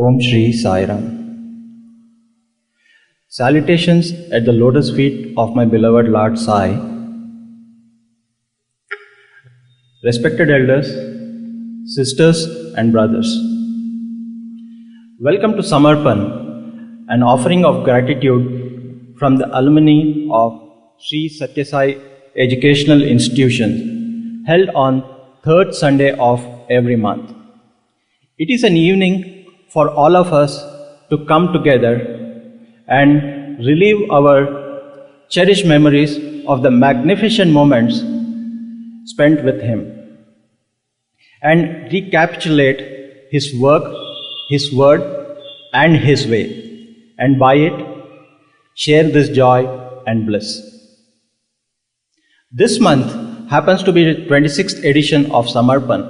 Om Shri Sai Ram. Salutations at the lotus feet of my beloved Lord Sai. Respected elders, sisters and brothers, welcome to Samarpan, an offering of gratitude from the alumni of Sri Sathya Sai Educational Institution, held on third Sunday of every month. It is an evening for all of us to come together and relive our cherished memories of the magnificent moments spent with him and recapitulate his work, his word and his way, and by it share this joy and bliss. This month happens to be the 26th edition of Samarpan,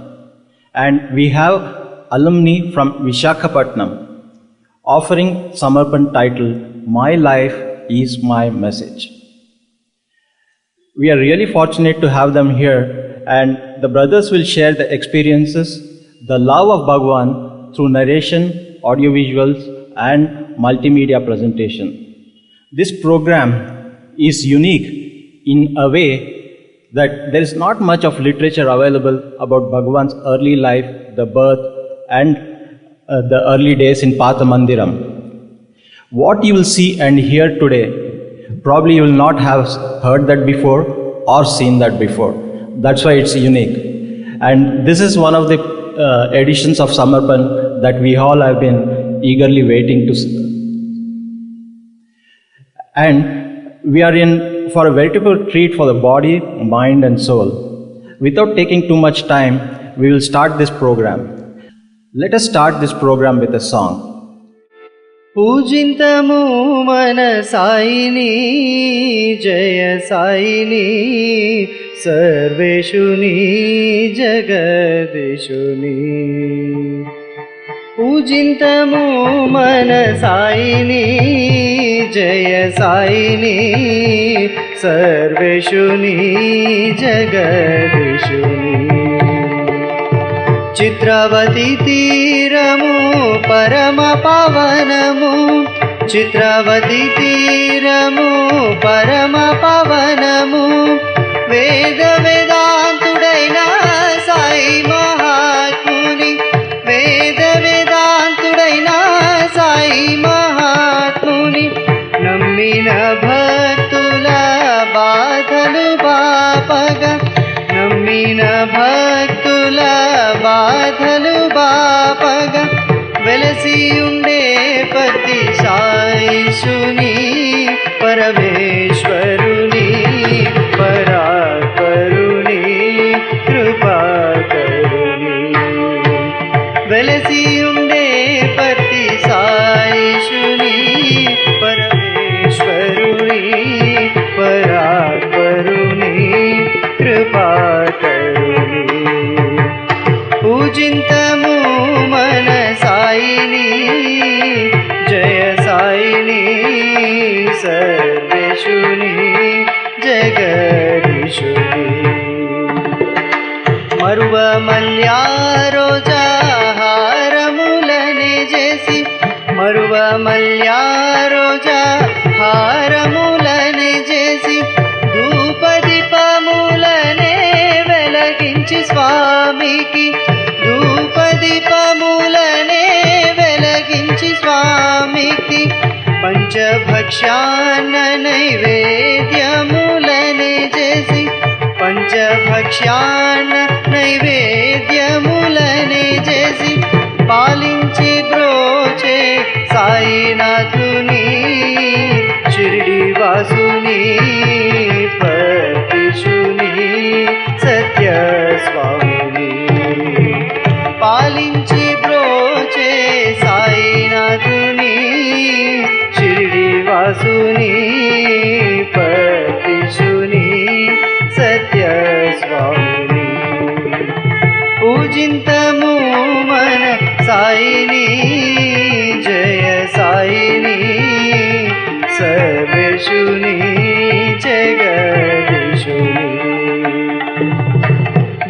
and we have alumni from Visakhapatnam offering Samarpan title, My Life is My Message. We are really fortunate to have them here, and the brothers will share the experiences, the love of Bhagwan through narration, audiovisuals and multimedia presentation. This program is unique in a way that there is not much of literature available about Bhagwan's early life, the birth and the early days in Patha Mandiram. What you will see and hear today, probably you will not have heard that before or seen that before. That's why it's unique. And this is one of the editions of Samarpan that we all have been eagerly waiting to see. And we are in for a veritable treat for the body, mind and soul. Without taking too much time, we will start this program. Let us start this program with a song. Pujintamu mana saini, jaya saini, sarveshuni, jagadeshuni. Pujintamu mana saini, jaya saini, sarveshuni, jagadeshuni. Chitravati తీరము పరమ పవనము, చిత్రవతి తీరము పరమ పవనము, వేద వేదాంతుడైన సాయి మహాత్ముని, వేద వేదాంతుడైన సాయి మహాత్ముని, నమ్మిన భక్తుల బాధలు బాపగా, నమ్మిన భక్తుల బాధలు బాపగా, వెలసి ఉండే పతి సాయిషుని, పరమేశ్వరుని, పరాత్పరుని, కృపాకరుని, వెలసి ఉండే పతి సాయిషుని, పరమేశ్వరుని, పరాత్పరుని, కృపాకరుని. పూజింతము మన సాయిని, జయ సాయిని, సర్వేశుని, జగదీశుని. మరువ మల్యారోజా హారములనే చేసి, మరువ మల్యారోజా హారములనే చేసి, ధూపదీపములనే వెలగించి స్వామికి, ధూపదీపములనే వెలగించి స్వామికి, పంచభక్ష్యాన్న నైవేద్యములనే చేసి, పంచభక్ష్యాన్న నైవేద్యములనే చేసి, పాలించి బ్రోచే సాయినాథుని, షిరిడి వాసుని, పతిశుని, సత్య స్వామిని, పాలించి బ్రోచే సాయినాథుని, షిరిడి వాసుని, పతిశుని, సత్య స్వామిని. పూజింతము మన సాయిని, జయ సాయిని, సర్వేశుని, జగదీశుని.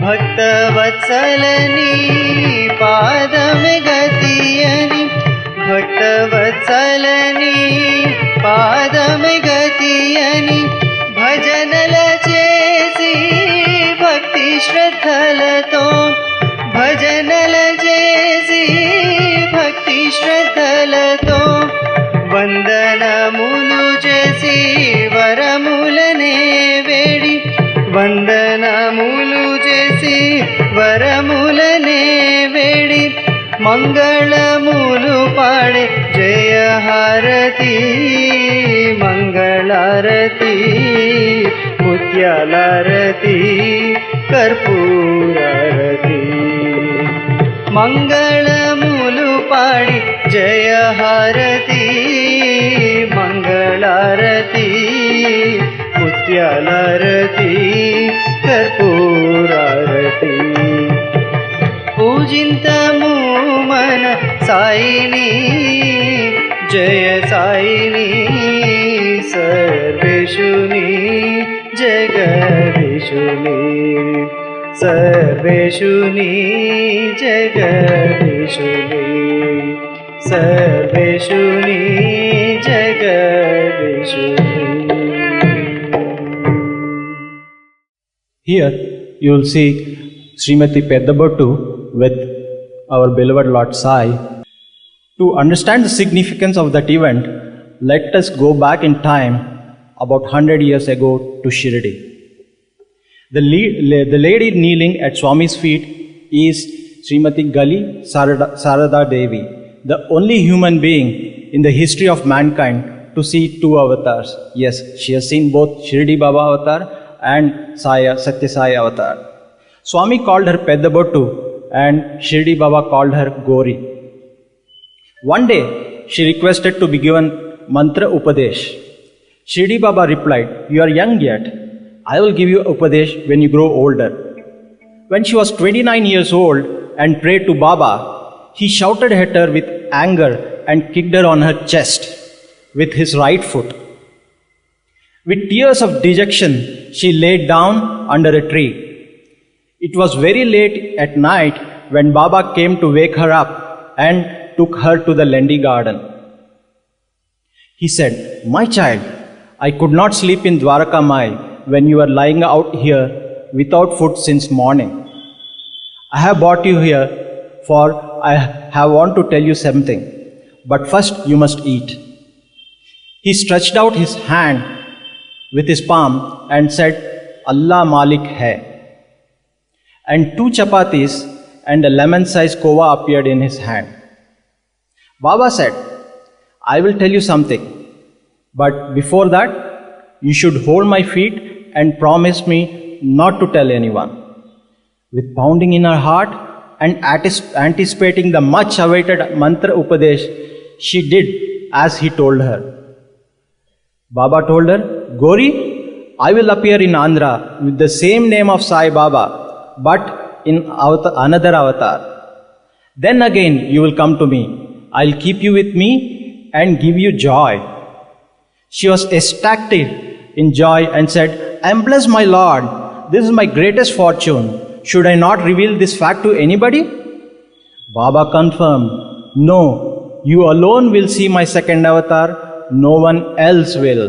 భక్తవత్సలని పాదమే గతియని, భక్తవత్సలని పాదమే గతియని భజనల చేసి భక్తి శ్రద్ధలతో భజనల చేసి భక్తి శ్రద్ధలతో వందనములు చేసి వరములనే వేడి వందనములు చేసి వరములనే వేడి మంగళములు పాడే జయ హారతి మంగళారతి ముత్యాలారతి కర్పూరారతి మంగళములు పాడి జయ హారతి మంగళారతి ముత్యాలారతి కర్పూరారతి పూజింతము మన సాయిని జయ సాయిని సర్వేషుని జగదీశుని సర్వేషుని జగదీశుని సర్వేషుని జగదీశుని. Here you will see Srimati Peddabottu with our beloved Lord Sai. To understand the significance of that event, let us go back in time about 100 years ago to Shirdi. The lady kneeling at Swami's feet is Srimati Gali Sarada Devi, the only human being in the history of mankind to see two avatars. Yes, she has seen both Shirdi Baba avatar and Sathya Sai avatar. Swami called her Peddabottu and Shirdi Baba called her Gori. One day, she requested to be given mantra upadesh. Shirdi Baba replied, "You are young yet. I will give you upadesh when you grow older." When she was 29 years old and prayed to Baba, he shouted at her with anger and kicked her on her chest with his right foot. With tears of dejection, she laid down under a tree. It was very late at night when Baba came to wake her up and took her to the Lendi garden. He said, "My child, I could not sleep in Dwaraka Mai when you were lying out here without food since morning. I have brought you here for I have want to tell you something, but first you must eat." He stretched out his hand with his palm and said, "Allah Malik hai." And 2 chapatis and a lemon-sized kova appeared in his hand. Baba said, "I will tell you something, but before that, you should hold my feet and promise me not to tell anyone." With pounding in her heart and anticipating the much-awaited mantra upadesh, she did as he told her. Baba told her, "Gori, I will appear in Andhra with the same name of Sai Baba, but in another avatar. Then again you will come to me. I'll keep you with me and give you joy." She was ecstatic in joy and said, "I am blessed, my Lord. This is my greatest fortune. Should I not reveal this fact to anybody?" Baba confirmed, "No, you alone will see my second avatar. No one else will.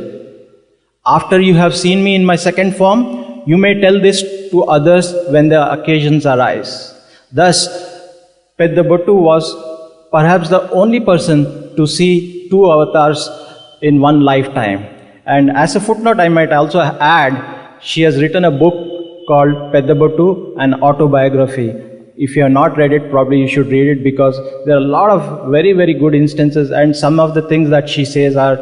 After you have seen me in my second form, you may tell this to others when the occasions arise." Thus, Peddabottu was perhaps the only person to see 2 avatars in one lifetime. And as a footnote, I might also add, she has written a book called Peddabottu, an autobiography. If you have not read it, probably you should read it, because there are a lot of very, very good instances, and some of the things that she says are,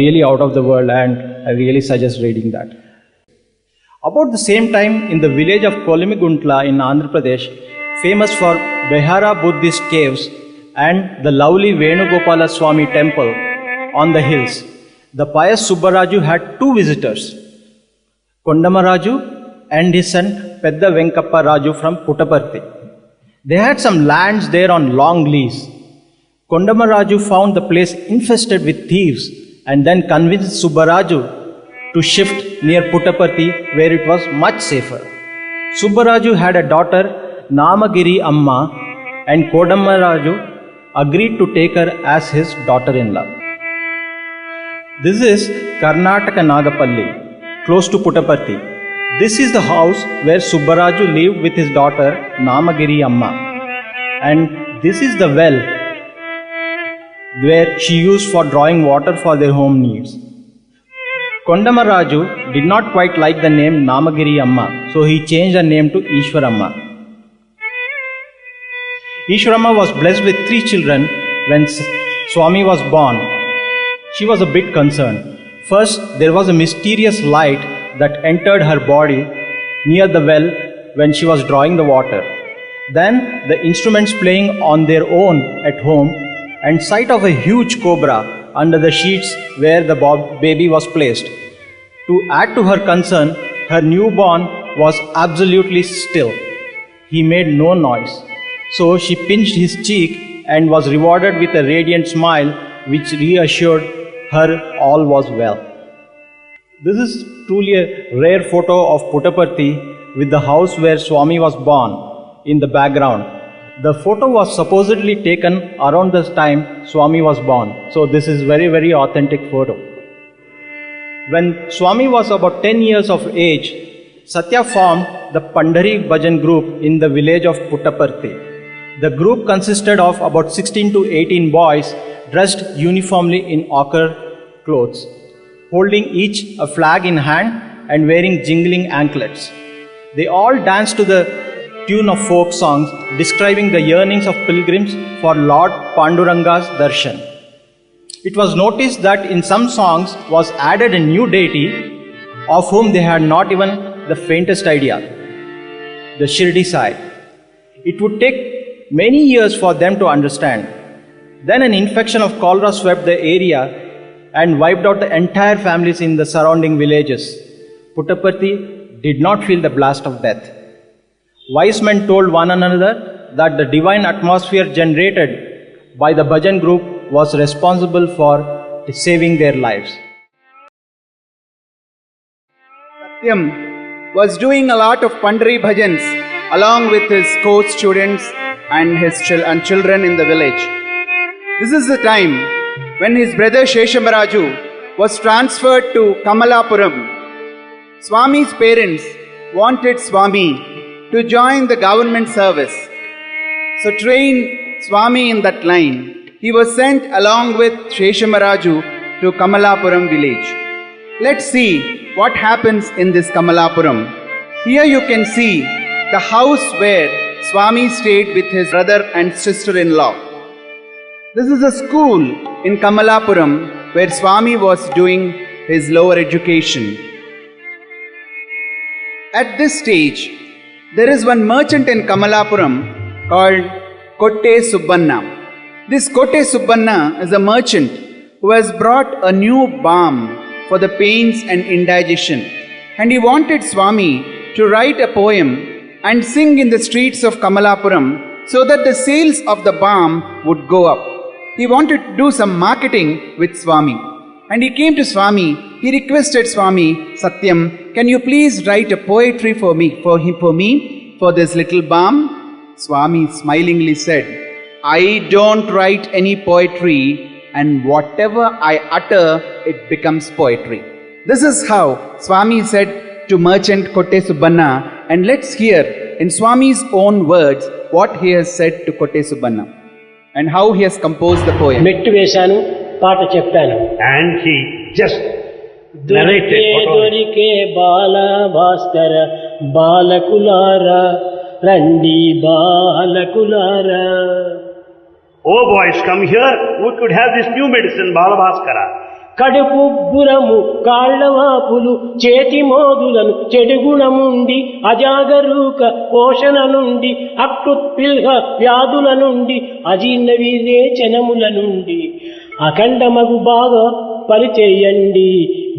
really out of the world, and I really suggest reading that. About the same time, in the village of Kolimiguntla in Andhra Pradesh, famous for Behara Buddhist caves and the lovely Venugopala Swami temple on the hills, the pious Subbaraju had 2 visitors, Kondamaraju and his son Pedda Venkappa Raju from Puttaparthi. They had some lands there on long lease. Kondamaraju found the place infested with thieves and then convinced Subbaraju to shift near Puttaparthi, where it was much safer. Subbaraju had a daughter, Namagiri Amma, and Kodamaraju agreed to take her as his daughter-in-law. This is Karnataka Nagapalli, close to Puttaparthi. This is the house where Subbaraju lived with his daughter Namagiri Amma. And this is the well where she used for drawing water for their home needs. Kondamaraju did not quite like the name Namagiri Amma, so he changed her name to Ishwaramma. Ishwaramma was blessed with 3 children when Swami was born. She was a bit concerned. First, there was a mysterious light that entered her body near the well when she was drawing the water. Then, the instruments playing on their own at home, and sight of a huge cobra under the sheets where the baby was placed. To add to her concern, her newborn was absolutely still. He made no noise. So she pinched his cheek and was rewarded with a radiant smile which reassured her all was well. This is truly a rare photo of Puttaparthi with the house where Swami was born in the background. The photo was supposedly taken around the time Swami was born. So this is very authentic photo. When Swami was about 10 years of age, Sathya formed the Pandhari Bhajan group in the village of Puttaparthi. The group consisted of about 16 to 18 boys dressed uniformly in ochre clothes, holding each a flag in hand and wearing jingling anklets. They all danced to the tune of folk songs describing the yearnings of pilgrims for Lord Panduranga's darshan. It was noticed that in some songs was added a new deity of whom they had not even the faintest idea, the Shirdi Sai. It would take many years for them to understand. Then an infection of cholera swept the area and wiped out the entire families in the surrounding villages. Puttaparthi did not feel the blast of death. Wise men told one another that the divine atmosphere generated by the bhajan group was responsible for saving their lives. Satyam was doing a lot of Pandhari bhajans along with his co-students and his children in the village. This is the time when his brother Sheshamaraju was transferred to Kamalapuram. Swami's parents wanted Swami to join the government service. So train Swami in that line. He was sent along with Sheshamaraju to Kamalapuram village. Let's see what happens in this Kamalapuram. Here you can see the house where Swami stayed with his brother and sister-in-law. This is a school in Kamalapuram where Swami was doing his lower education. At this stage, there is one merchant in Kamalapuram called Kotte Subbanna. This Kotte Subbanna is a merchant who has brought a new balm for the pains and indigestion. And he wanted Swami to write a poem and sing in the streets of Kamalapuram so that the sales of the balm would go up. He wanted to do some marketing with Swami. And he came to Swami. He requested Swami, Satyam, can you please write a poetry for me, for this little balm? Swami smilingly said, I don't write any poetry, and whatever I utter, it becomes poetry. This is how Swami said to merchant Kotte Subbanna, and let's hear in Swami's own words what he has said to Kotte Subbanna and how he has composed the poem. And he just narrated Oh boys, come here. We could have this new medicine, Balabhaskara. కడుపుబ్బురము కాళ్ళవాపులు చేతి మోదులను చెడుగుణముండి అజాగరూక పోషణ నుండి అకృత్పిల్హ వ్యాధుల నుండి అజీర్ణ విరేచనముల నుండి అఖండమగు బాగా పరిచేయండి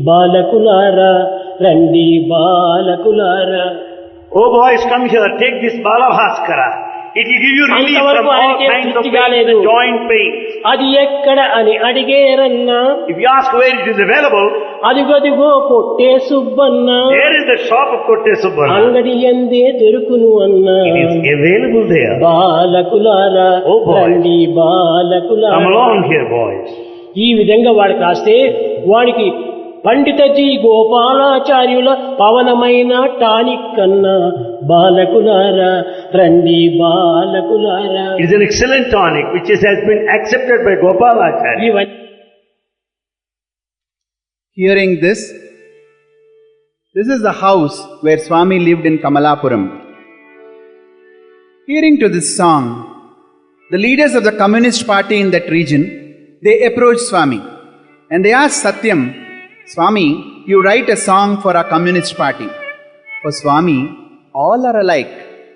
బాలకులారా రండి బాలకులారా. Oh boys, come here. Take this Balabhaskara. It will give you relief అంతవరకు from all ఆయనకేం kinds of తృప్తి pain, కాలేదు. the joint pain. అది ఎక్కడ అని అడిగేరన్నా, If you ask where it is available, అదిగదిగో కొట్టే Subbanna, there is the shop of Kotte Subbanna. అంగడి ఎందే దొరుకును అన్నా. It is available there. బాలకులారా, Oh boys. రండి Come బాలకులారా. along here, boys. ఈ విధంగా వాడు కాస్తే వాడికి పండితజీ గోపాలాచార్యుల పవనమైన టానిక్ కన్నా బాలకులారా రండి బాలకులారా. It is an excellent tonic which has been accepted by Gopalacharya. ఇవన్నీ Hearing this is the house where Swami lived in Kamalapuram. Hearing to this song, the leaders of the Communist Party in that region, they approached Swami and they asked Satyam, Swami, you write a song for our Communist Party. For Swami, all are alike,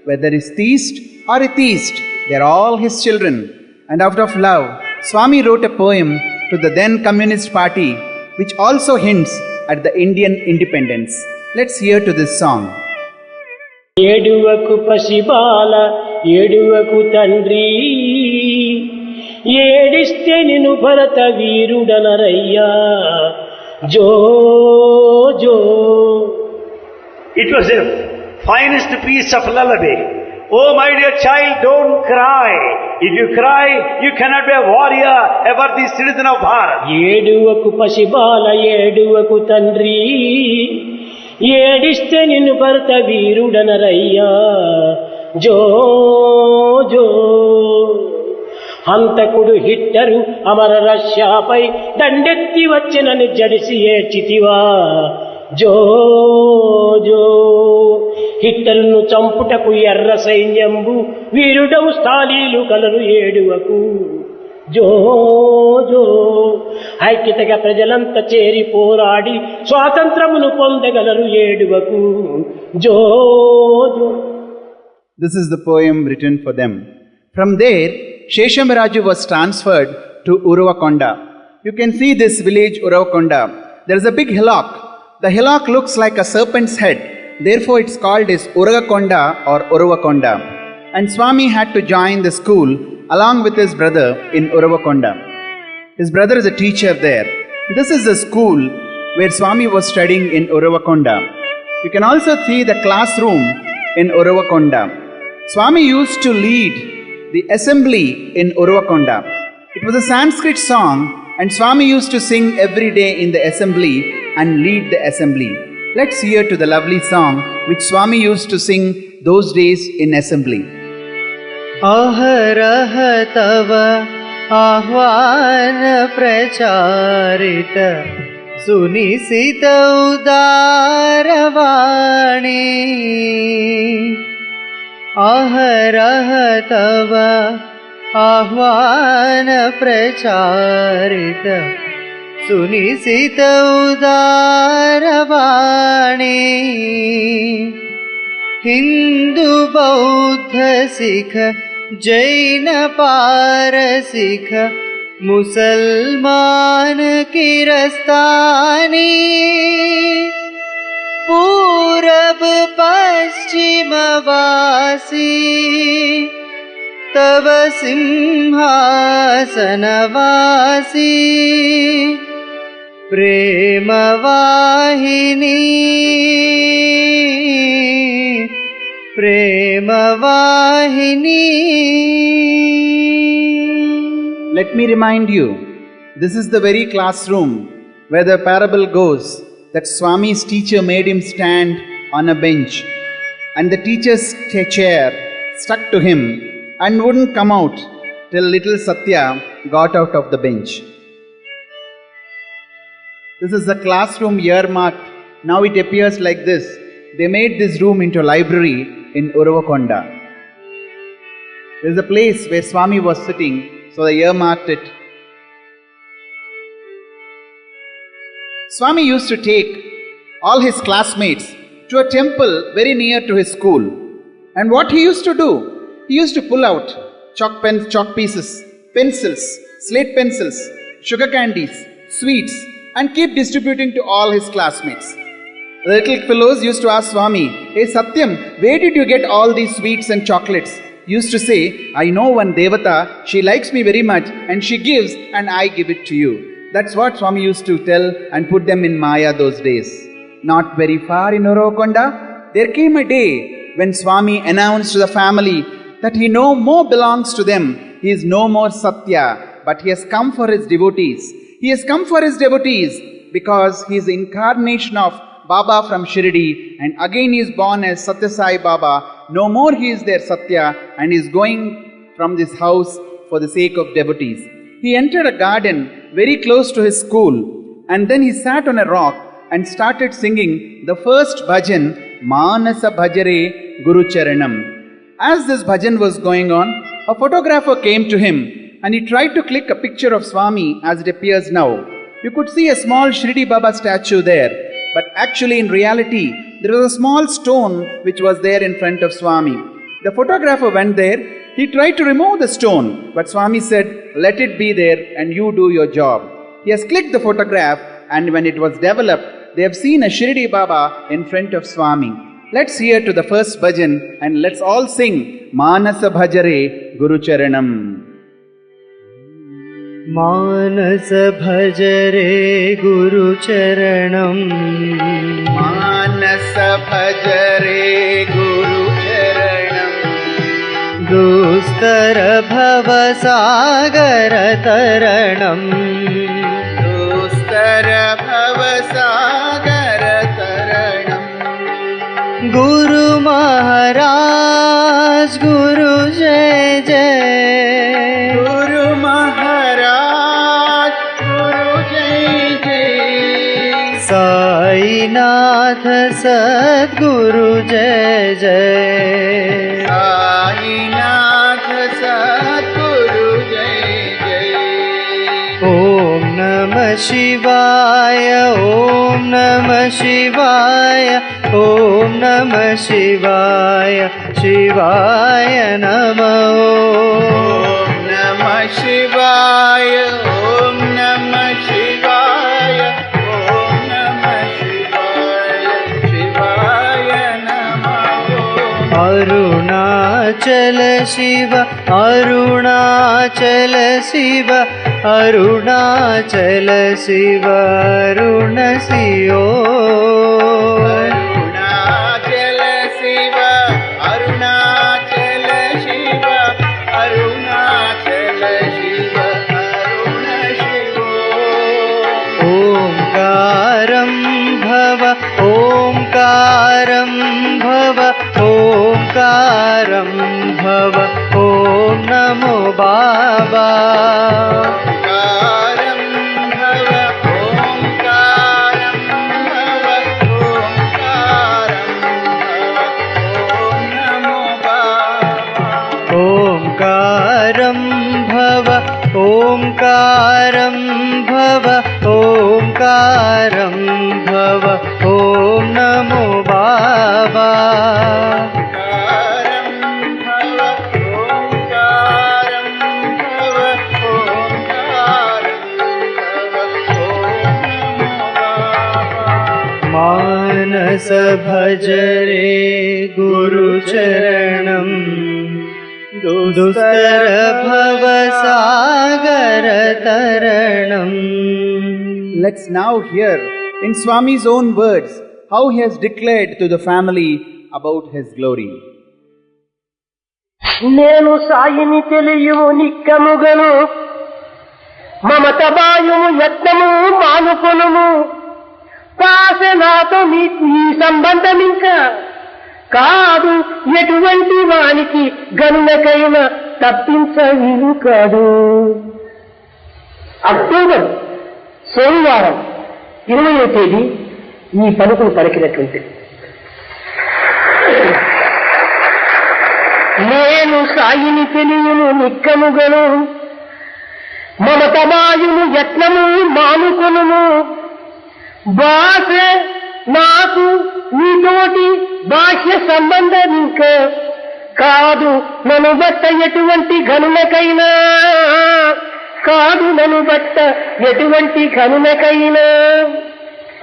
whether is theist or atheist, they are all his children. And out of love, Swami wrote a poem to the then Communist Party, which also hints at the Indian independence. Let's hear to this song. ఏడువకు పసిబాల ఏడువకు తండ్రి, ఏడిస్తే నిన్ను భరత వీరుడనరయ్యా, జో జో. It was the finest piece of lullaby. Oh my dear child, don't cry. If you cry, you cannot be a warrior, ever the citizen of Bharat. ఏడువకు పసిబాల ఏడువకు తండ్రి, ఏడిస్తే నిన్ను భరత వీరుడనరయ్యా, జో జో. హంతకుడు hitter అమర రష్యాపై దండెత్తి వచ్చినని జడిసి ఏడ్చితివా, జో జో. హిట్టరును చంపుటకు ఎర్ర సైన్యంబు వీరుడవు స్థాళీలు కలరు ఏడువకు, జో జో. ఐక్యతగా ప్రజలంతా చేరి పోరాడి స్వాతంత్రమును పొందగలరు ఏడువకు, జో జో. This is the poem written for them. From there, Sheshamaraju was transferred to Uravakonda. You can see this village Uravakonda. There is a big hillock. The hillock looks like a serpent's head. Therefore, it's called as Uravakonda or Uravakonda. And Swami had to join the school along with his brother in Uravakonda. His brother is a teacher there. This is the school where Swami was studying in Uravakonda. You can also see the classroom in Uravakonda. Swami used to lead the assembly in Uravakonda. It was a Sanskrit song and Swami used to sing every day in the assembly and lead the assembly. Let's hear to the lovely song which Swami used to sing those days in assembly. अहरह तव आह्वान प्रचारित सुनिशित उदारवाणी, अहरह तव आह्वान प्रचारित सुनिशित उदारवाणी, हिंदू बौद्ध सिख जैन पारसिक मुसलमान किरस्तानी, पूरब पश्चिम वासी तव सिंहासनवासी, प्रेम वाहिनी प्रेम वाहिनी. Let me remind you, this is the very classroom where the parable goes that Swami's teacher made him stand on a bench and the teacher's chair stuck to him and wouldn't come out till little Sathya got out of the bench. This is the classroom earmarked. Now it appears like this. They made this room into a library in Uravakonda. There is a place where Swami was sitting, so they earmarked it. Swami used to take all his classmates to a temple very near to his school. And what he used to do? He used to pull out chalk pens, chalk pieces, pencils, slate pencils, sugar candies, sweets, and keep distributing to all his classmates. The little fellows used to ask Swami, "Hey Satyam, where did you get all these sweets and chocolates? used to say, I know one Devata, she likes me very much and she gives and I give it to you. That's what Swami used to tell and put them in Maya those days. Not very far in Orokonda, there came a day when Swami announced to the family that he no more belongs to them. He is no more Sathya, but he has come for his devotees. He has come for his devotees because he is the incarnation of Baba from Shirdi, and again he is born as Satya Sai Baba. No more he is their Satya and is going from this house for the sake of devotees. He entered a garden very close to his school, and then he sat on a rock and started singing the first bhajan, Manasa Bhajare Guru Charanam. As this bhajan was going on, a photographer came to him and he tried to click a picture of Swami as it appears now. You could see a small Shirdi Baba statue there, but actually in reality there was a small stone which was there in front of Swami. The photographer went there, he tried to remove the stone, but Swami said, let it be there and you do your job. He has clicked the photograph, and when it was developed, they have seen a Shirdi Baba in front of Swami. Let's hear to the first bhajan and let's all sing Manasa Bhajare Guru Charanam. Manasa Bhajare Guru Charanam. Manasa Bhajare Guru Charanam. Dustara Bhava Sagara Taranam. Dustara Bhava Sagara Taranam. Guru Maharaj, Guru Jai Jai. Guru Maharaj, Guru Jai Jai. Sai Nath Sadguru Jai Jai. Sai Nath Sadguru Jai Jai. Om Namah Shivaya, Om Namah Shivaya, Om Namah Shivaya, Shivaya Namah. Om Namah Shivaya, Om Namah Shivaya, Om Namah Shivaya, Shivaya Namah. Arunachala Shiva, Arunachala Shiva, Arunachala Shiva, Aruna Siyo. Arunachala Shiva, Arunachala Shiva, Arunachala Shiva, Aruna Shivo. Omkaram Bhava, Omkaram Bhava, Omkaram Bhava, Om Namo Baba. Omkaram Bhava, Omkaram Bhava, Omkaram Bhava, Om Namo Baba. Omkaram Bhava, Omkaram Bhava, Omkaram Bhava, Om Namo Baba. Omkaram Bhava, Omkaram Bhava, Omkaram Bhava, Om Namo Baba. Manasa Bhajare Guru Charanam. Dustara Bhava Sagara Taranam. Let's now hear in Swami's own words how he has declared to the family about his glory. నేను సాయిని తెలియము నిక్కముగను మమత బాయుము యత్నము మానుకొనుము పాస నాతో నీకు ఈ సంబంధం ఇంకా కాదు ఎటువంటి వానికి గనులకైనా తప్పించ వీలు కాదు. అక్టోబర్ సోమవారం 20వ తేదీ ఈ పలుకులు పలికినటువంటి నేను సాయిని తెలియను నిక్కముగను మమతమాయును యత్నము మానుకొనుము భాష నాకు నీతోటి బాహ్య సంబంధం ఇంకా కాదు నన్ను బట్ట ఎటువంటి గనులకైనా కాదు నన్ను బట్ట ఎటువంటి గనులకైనా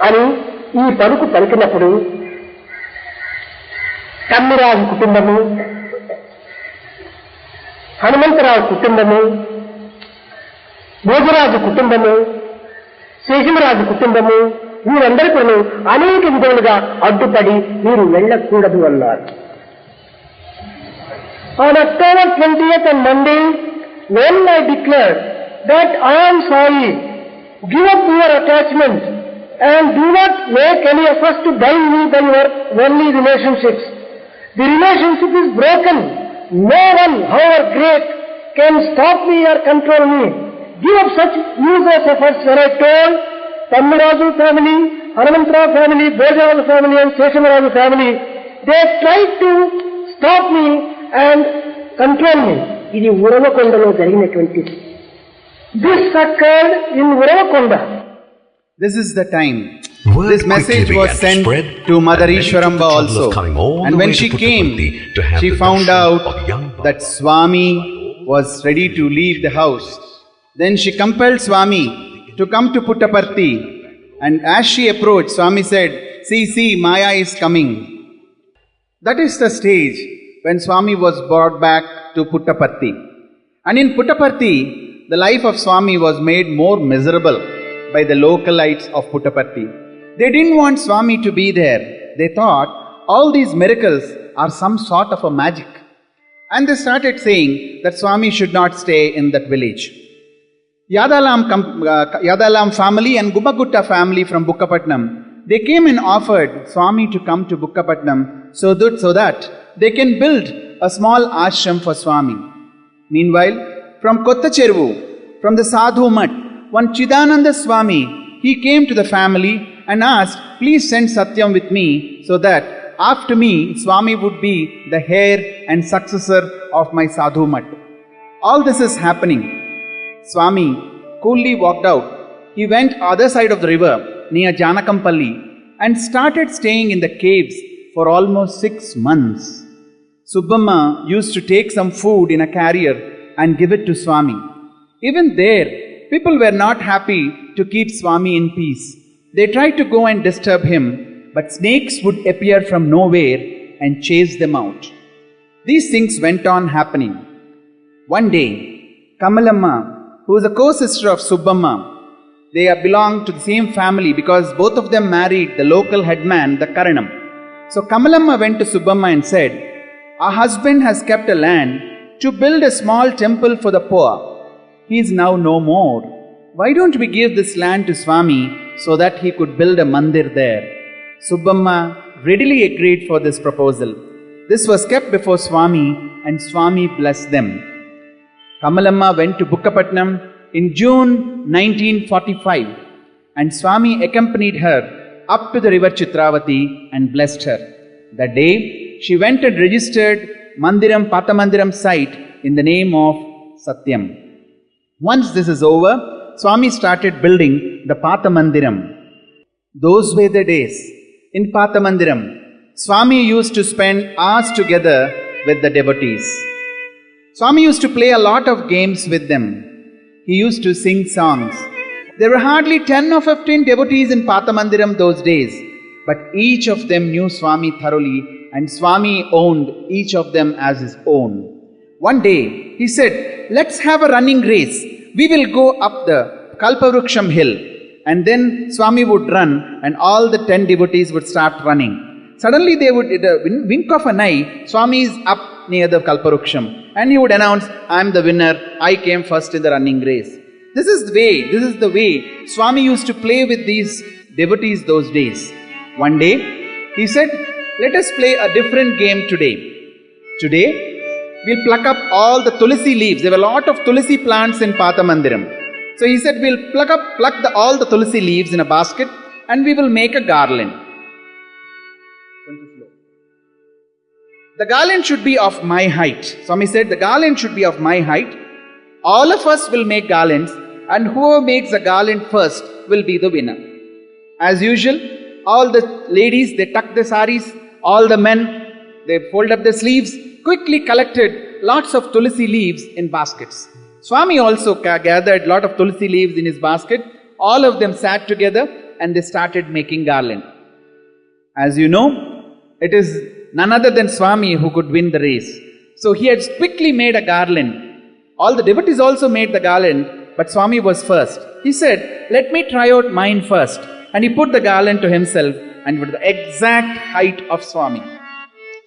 అని ఈ పలుకు పలికినప్పుడు తమ్మిరాజు కుటుంబము హనుమంతరావు కుటుంబము, భోజరాజు కుటుంబము, శేషమరాజు కుటుంబము, వీరందరికీ అనేక విధాలుగా అడ్డుపడి మీరు వెళ్ళకూడదు అన్నారు. On October 20th and Monday, when I declared that I am sorry, give up your attachment and do not make any efforts to bind me by your worldly relationships. The relationship is broken. No one, however great, can stop me or control me. Give up such useless efforts. When I told Tammiraju family, Hanumantarao family, Bhojaraju family and Seshamaraju family, they tried to stop me and control me. ఇది ఉరవకొండలో జరిగినటువంటిది. This occurred in Uravakonda. This is the time. Word This message quickly was began to sent spread, to Mother and many Ishwaramba took the trouble also. of coming all And the when way she to came, Puttaparthi to have she the found darshan out of young that Bhagwan. Swami was ready to leave the house. Then she compelled Swami to come to Puttaparthi. And as she approached, Swami said, see, Maya is coming. That is the stage when Swami was brought back to Puttaparthi. And in Puttaparthi, the life of Swami was made more miserable by the localites of Puttaparthi. They didn't want Swami to be there. They thought all these miracles are some sort of a magic. And they started saying that Swami should not stay in that village. Yadalam family and Gubbagutta family from Bukkapatnam, they came and offered Swami to come to Bukkapatnam so that they can build a small ashram for Swami. Meanwhile, from Kottacheruvu, from the Sadhu Mutt, one Chidananda Swami, he came to the family and asked, please send Satyam with me so that after me, Swami would be the heir and successor of my Sadhu Mutt. All this is happening. Swami coolly walked out. He went other side of the river near Janakampalli and started staying in the caves for almost 6 months. Subbamma used to take some food in a carrier and give it to Swami. Even there, people were not happy to keep Swami in peace. They tried to go and disturb him, but snakes would appear from nowhere and chase them out. These things went on happening. One day, Kamalamma, who is a co-sister of Subbamma, they belong to the same family because both of them married the local headman, the Karanam. So Kamalamma went to Subbamma and said, our husband has kept a land to build a small temple for the poor. He is now no more. Why don't we give this land to Swami so that he could build a mandir there? Subbamma readily agreed for this proposal. This was kept before Swami and Swami blessed them. Kamalamma went to Bukkapatnam in June 1945 and Swami accompanied her up to the river Chitravati and blessed her. That day, she went and registered Mandiram Patamandiram site in the name of Satyam. Once this is over, Swami started building the Patamandiram. Those were the days. In Patamandiram, Swami used to spend hours together with the devotees. Swami used to play a lot of games with them. He used to sing songs. There were hardly 10 or 15 devotees in Patamandiram those days, but each of them knew Swami thoroughly and Swami owned each of them as his own. One day, he said, let's have a running race. We will go up the Kalpavruksham hill. And then Swami would run and all the 10 devotees would start running. Suddenly they would, in a wink of an eye, Swami is up near the Kalparuksham and he would announce, I am the winner, I came first in the running race. This is the way Swami used to play with these devotees those days. One day, he said, let us play a different game today. Today, we'll pluck up all the tulsi leaves. There were a lot of tulsi plants in Patamandiram. So he said, we'll pluck all the tulsi leaves in a basket and we will make a garland. The garland should be of my height. Swami said, the garland should be of my height. All of us will make garlands and whoever makes the garland first will be the winner. As usual, all the ladies, they tucked their saris. All the men, they fold up their sleeves, quickly collected lots of tulsi leaves in baskets. Swami also gathered a lot of tulsi leaves in his basket. All of them sat together and they started making garland. As you know, it is none other than Swami who could win the race. So he had quickly made a garland All the devotees also made the garland, but Swami was first. He said, "Let me try out mine first." And he put the garland to himself and with the exact height of Swami.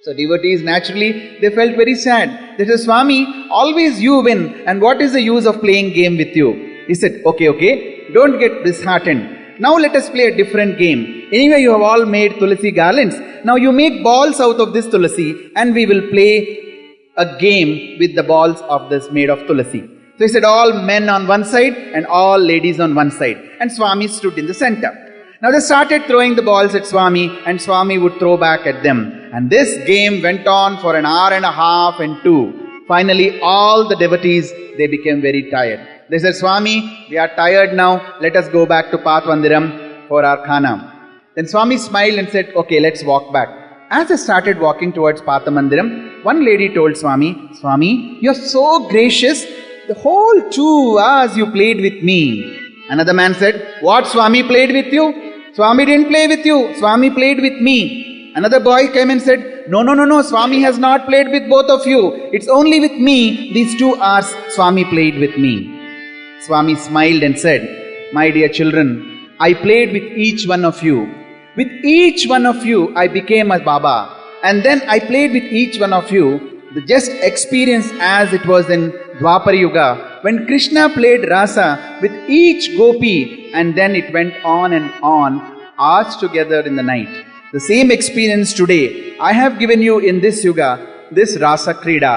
So devotees, naturally, they felt very sad. They said, "Swami, always you win, and what is the use of playing game with you?" He said, okay, don't get disheartened. Now let us play a different game. Anyway, you have all made tulsi garlands. Now you make balls out of this tulsi, and we will play a game with the balls of this made of tulsi. So he said, all men on one side and all ladies on one side. And Swami stood in the center. Now they started throwing the balls at Swami, and Swami would throw back at them. And this game went on for an hour and a half and two. Finally, all the devotees, they became very tired. They said, "Swami, we are tired now. Let us go back to Patmandiram for our khana." Then Swami smiled and said, "Okay, let's walk back." As they started walking towards Patmandiram, one lady told Swami, "Swami, you're so gracious. The whole 2 hours you played with me." Another man said, "What, Swami played with you?" "Swami didn't play with you. Swami played with me." Another boy came and said, No, Swami has not played with both of you. It's only with me. These 2 hours Swami played with me. Swami smiled and said, "My dear children, I played with each one of you. With each one of you, I became a Baba. And then I played with each one of you. The just experience as it was in Dwapar Yuga, when Krishna played Rasa with each gopi, and then it went on and on, hours together in the night. The same experience today, I have given you in this Yuga, this Rasa Krida,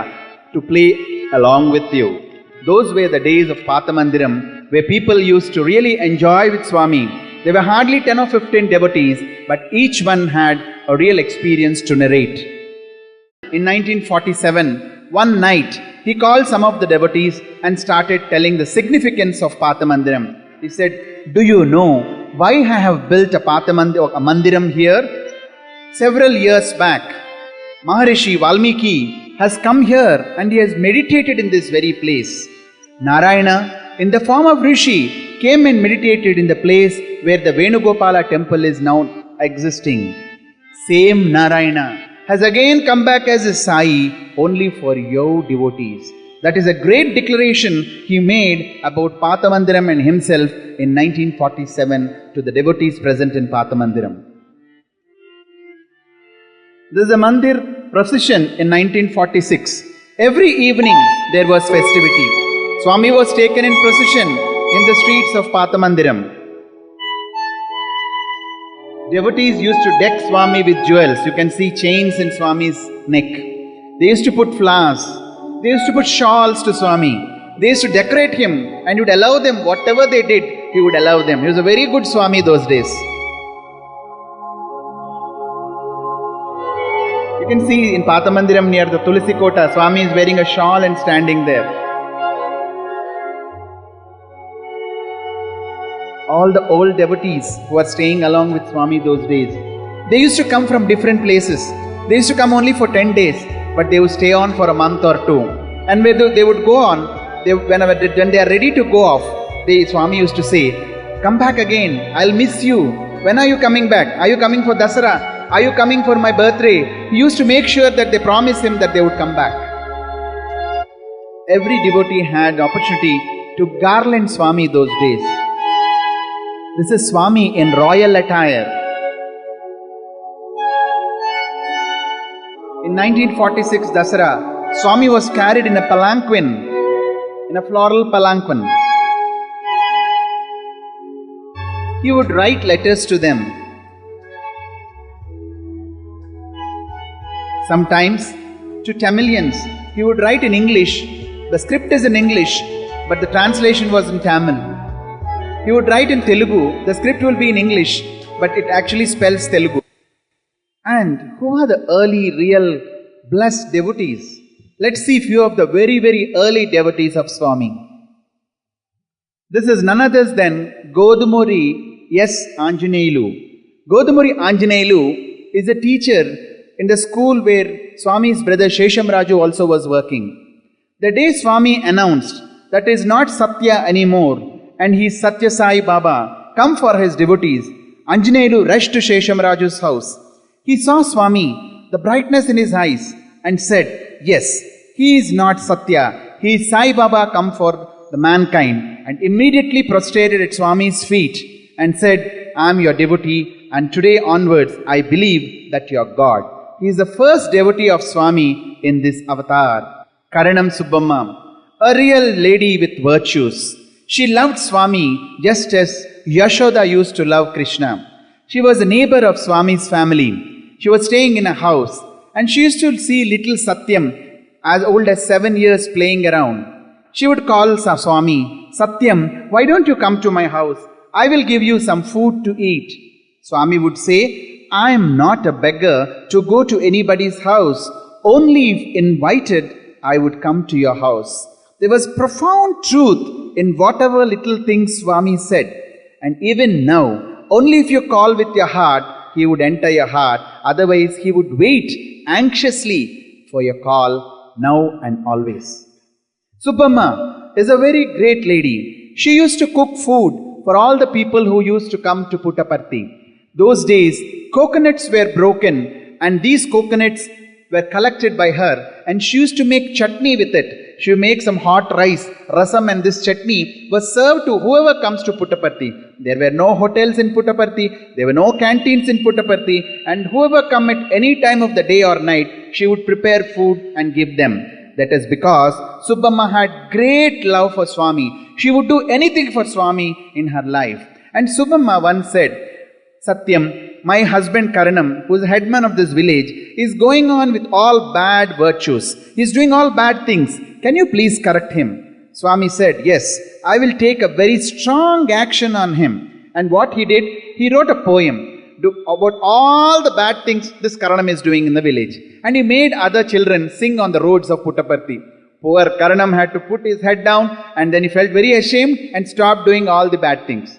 to play along with you." Those were the days of Patmandiram, where people used to really enjoy with Swami. There were hardly 10 or 15 devotees, but each one had a real experience to narrate. In 1947, one night, he called some of the devotees and started telling the significance of Patmandiram. He said, "Do you know why I have built a mandiram here? Several years back, Maharishi Valmiki has come here and he has meditated in this very place. Narayana, in the form of Rishi, came and meditated in the place where the Venugopala temple is now existing. Same Narayana has again come back as a Sai only for your devotees." That is a great declaration he made about Patmandiram and himself in 1947 to the devotees present in Patmandiram. There is a mandir procession in 1946. Every evening there was festivity. Swami was taken in procession in the streets of Patmandiram. Devotees used to deck Swami with jewels. You can see chains in Swami's neck. They used to put flowers. They used to put shawls to Swami. They used to decorate him and would allow them whatever they did, he would allow them. He was a very good Swami those days. You can see in Patmandiram near the Tulsi Kota, Swami is wearing a shawl and standing there. All the old devotees who are staying along with Swami those days, they used to come from different places. They used to come only for 10 days, but they would stay on for a month or two. And when they would go on, when they are ready to go off, Swami used to say, "Come back again, I'll miss you. When are you coming back? Are you coming for Dasara? Are you coming for my birthday?" He used to make sure that they promised him that they would come back. Every devotee had opportunity to garland Swami those days. This is Swami in royal attire. In 1946 Dasara, Swami was carried in a palanquin, in a floral palanquin. He would write letters to them. Sometimes to Tamilians, he would write in English. The script is in English, but the translation was in Tamil. He would write in Telugu. The script will be in English, but it actually spells Telugu. And who are the early, real, blessed devotees? Let's see few of the very, very early devotees of Swami. This is none other than Godumuri S. Anjaneyulu. Godumuri Anjaneyulu is a teacher in the school where Swami's brother Sheshamraju also was working. The day Swami announced that is not Sathya anymore and he is Satya Sai Baba, come for his devotees, Anjaneyulu rushed to Sheshamraju's house. He saw Swami, the brightness in his eyes, and said, "Yes, he is not Satya, he Sai Baba come for the mankind and immediately prostrated at Swami's feet and said, I am your devotee and today onwards I believe that you are God. He is the first devotee of Swami in this avatar. Karanam Subbamma, a real lady with virtues. She loved Swami just as Yashoda used to love Krishna. She was a neighbor of Swami's family. She was staying in a house and she used to see little Satyam, as old as 7 years, playing around. She would call Swami, Satyam, why don't you come to my house? I will give you some food to eat. Swami would say, I am not a beggar to go to anybody's house. Only if invited, I would come to your house. There was profound truth in whatever little things Swami said. And even now, only if you call with your heart, he would enter your heart. Otherwise, he would wait anxiously for your call now and always. Subbamma is a very great lady. She used to cook food for all the people who used to come to Puttaparthi. Those days, coconuts were broken and these coconuts were collected by her and she used to make chutney with it. She would make some hot rice, rasam, and this chutney was served to whoever comes to Puttaparthi. There were no hotels in Puttaparthi, there were no canteens in Puttaparthi, and whoever come at any time of the day or night, she would prepare food and give them. That is because Subbamma had great love for Swami. She would do anything for Swami in her life. And Subbamma once said, Satyam, my husband Karanam, who is the headman of this village, is going on with all bad virtues. He is doing all bad things. Can you please correct him? Swami said, yes, I will take a very strong action on him. And what he did, he wrote a poem about all the bad things this Karanam is doing in the village. And he made other children sing on the roads of Puttaparthi. Poor Karanam had to put his head down and then he felt very ashamed and stopped doing all the bad things.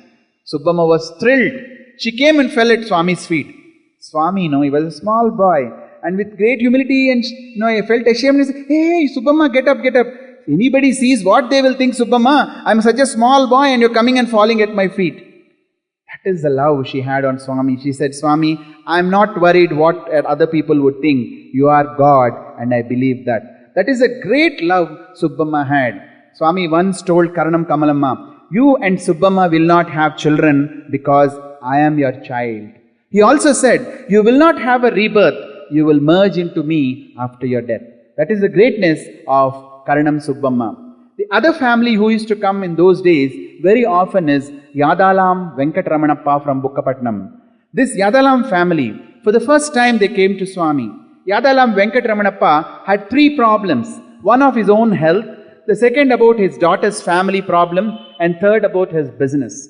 Subbamma was thrilled. She came and fell at Swami's feet. Swami, he was a small boy. And with great humility and, he felt ashamed. He said, hey, Subbamma, get up, get up. If anybody sees what they will think, Subbamma, I am such a small boy and you are coming and falling at my feet. That is the love she had on Swami. She said, Swami, I am not worried what other people would think. You are God and I believe that. That is a great love Subbamma had. Swami once told Karanam Kamalamma, you and Subbamma will not have children because I am your child. He also said, you will not have a rebirth. You will merge into me after your death. That is the greatness of Karanam Subbamma. The other family who used to come in those days very often is Yadalam Venkataramanappa from Bukkapatnam. This Yadalam family, for the first time they came to Swami. Yadalam Venkataramanappa had 3 problems. One of his own health, the second about his daughter's family problem, and third about his business.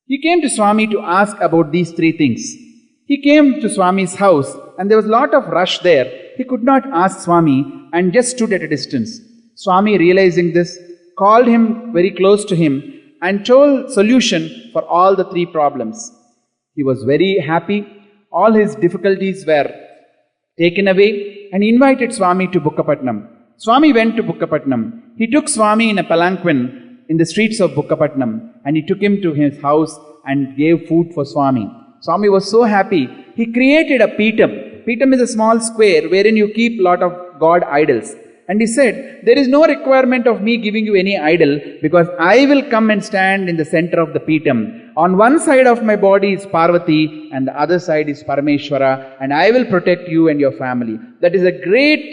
He came to Swami to ask about these 3 things. He came to Swami's house and there was a lot of rush there. He could not ask Swami and just stood at a distance. Swami, realizing this, called him very close to him and told solution for all the 3 problems. He was very happy. All his difficulties were taken away and he invited Swami to Bukkapatnam. Swami went to Bukkapatnam. He took Swami in a palanquin in the streets of Bukkapatnam and he took him to his house and gave food for Swami. Swami was so happy. He created a Peetam. Peetam is a small square wherein you keep lot of God idols. And he said, there is no requirement of me giving you any idol because I will come and stand in the center of the Peetam. On one side of my body is Parvati and the other side is Parameshwara and I will protect you and your family. That is a great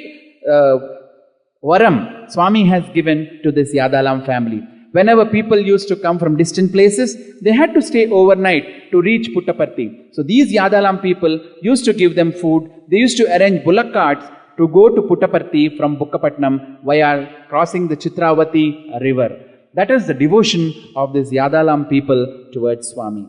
varam Swami has given to this Yadalam family. Whenever people used to come from distant places, they had to stay overnight to reach Puttaparthi. So these Yadalam people used to give them food. They used to arrange bullock carts to go to Puttaparthi from Bukkapatnam via crossing the Chitravati river. That is the devotion of this Yadalam people towards Swami.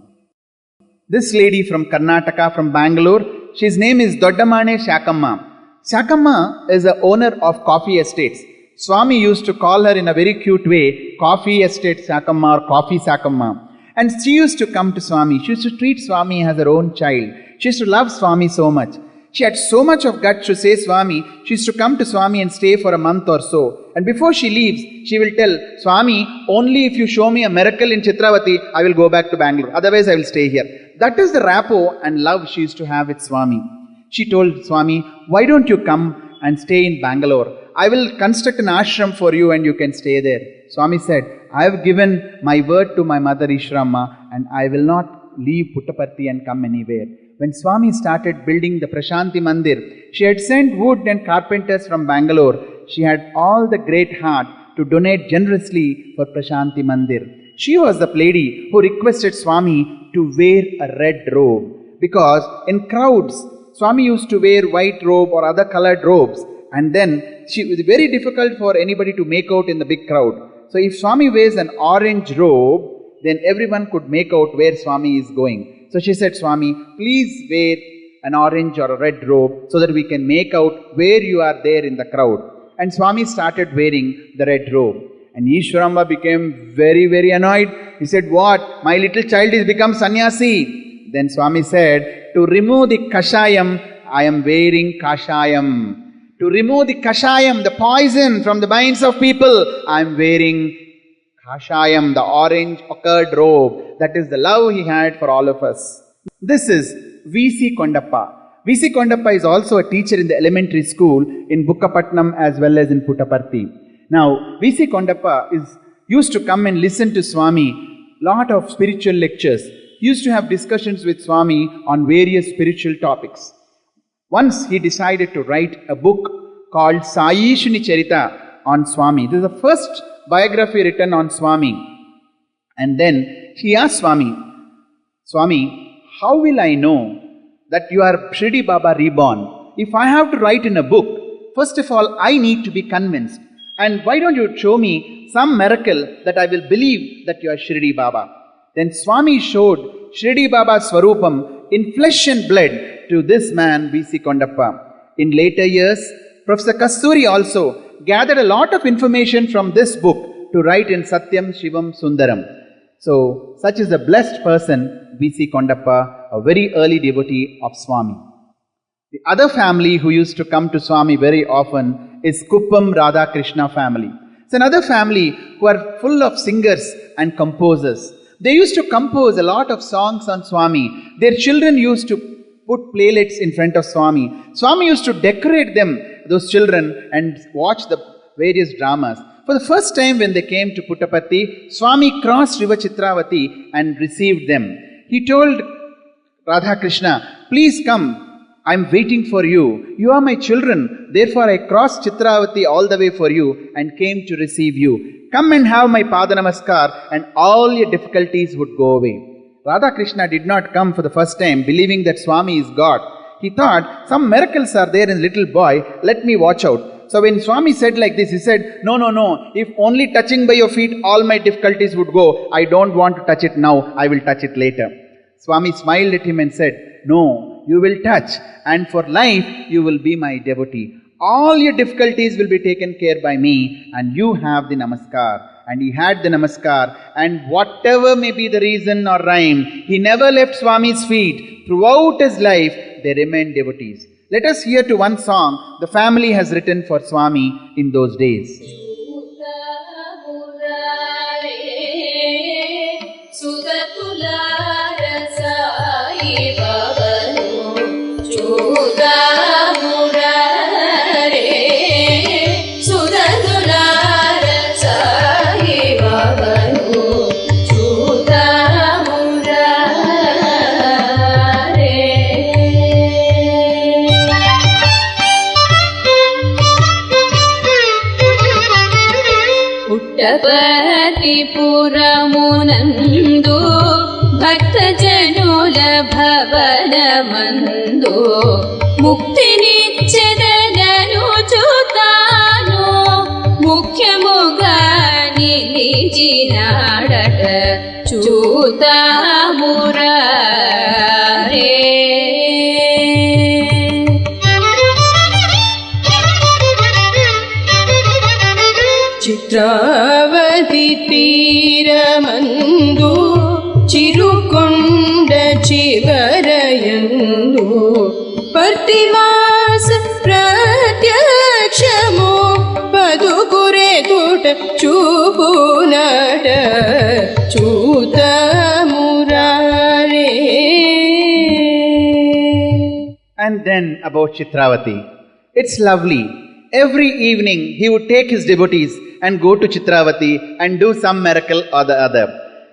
This lady from Karnataka, from Bangalore, she's name is Doddamane Shakamma. Shakamma is the owner of coffee estates. Swami used to call her in a very cute way, Coffee Estate Shakamma or Coffee Shakamma. And she used to come to Swami. She used to treat Swami as her own child. She used to love Swami so much. She had so much of guts to say Swami. She used to come to Swami and stay for a month or so. And before she leaves, she will tell, Swami, only if you show me a miracle in Chitravati, I will go back to Bangalore. Otherwise, I will stay here. That is the rapport and love she used to have with Swami. She told Swami, why don't you come and stay in Bangalore? I will construct an ashram for you and you can stay there. Swami said, I have given my word to my mother Ishramma and I will not leave Puttaparthi and come anywhere. When Swami started building the Prashanti Mandir, she had sent wood and carpenters from Bangalore. She had all the great heart to donate generously for Prashanti Mandir. She was the lady who requested Swami to wear a red robe, because in crowds, Swami used to wear white robe or other colored robes, and then it was very difficult for anybody to make out in the big crowd. So if Swami wears an orange robe, then everyone could make out where Swami is going. So she said, Swami, please wear an orange or a red robe so that we can make out where you are there in the crowd. And Swami started wearing the red robe. And Ishwaramba became very, very annoyed. He said, what? My little child is become sannyasi. Then Swami said, to remove the kashayam, I am wearing kashayam. To remove the kashayam, the poison from the minds of people, I am wearing kashayam, the orange ochred robe. That is the love he had for all of us. This is V.C. Kondappa. V.C. Kondappa is also a teacher in the elementary school in Bukkapatnam as well as in Puttaparthi. Now, V.C. Kondappa used to come and listen to Swami lot of spiritual lectures. He used to have discussions with Swami on various spiritual topics. Once he decided to write a book called Saishuni Charita on Swami. This is the first biography written on Swami. And then he asked Swami, Swami, how will I know that you are Shirdi Baba reborn? If I have to write in a book, first of all, I need to be convinced. And why don't you show me some miracle that I will believe that you are Shirdi Baba? Then Swami showed Shirdi Baba's Swarupam in flesh and blood to this man, V.C. Kondappa. In later years, Professor Kasturi also gathered a lot of information from this book to write in Satyam, Shivam, Sundaram. So, such is a blessed person, V.C. Kondappa, a very early devotee of Swami. The other family who used to come to Swami very often is Kuppam Radha Krishna family. It's another family who are full of singers and composers. They used to compose a lot of songs on Swami. Their children used to put playlists in front of Swami. Swami used to decorate them, those children, and watch the various dramas. For the first time when they came to Puttaparthi, Swami crossed River Chitravati and received them. He told Radha Krishna, please come, I am waiting for you. You are my children, therefore I crossed Chitravati all the way for you and came to receive you. Come and have my Pada Namaskar and all your difficulties would go away. Radha Krishna did not come for the first time believing that Swami is God. He thought, some miracles are there in little boy, let me watch out. So when Swami said like this, he said, no, if only touching by your feet all my difficulties would go, I don't want to touch it now, I will touch it later. Swami smiled at him and said, no, you will touch and for life you will be my devotee. All your difficulties will be taken care by me and you have the Namaskar. And he had the Namaskar, and whatever may be the reason or rhyme, he never left Swami's feet. Throughout his life, they remained devotees. Let us hear to one song the family has written for Swami in those days. పురమునందు భక్తజనుల భవనమందు ముక్తినిచ్చెదనను చూతాను ముఖ్యముగా నిలిచినాడట చూతామురారే. Chitravati తీరమందు చిరుకొండ చివరయందు పర్తివాస ప్రత్యక్షము పదుకురేతుట చూపునట చూతమురారే. And then about Chitravati. It's lovely. every evening he would take his devotees and go to Chitravati and do some miracle or the other.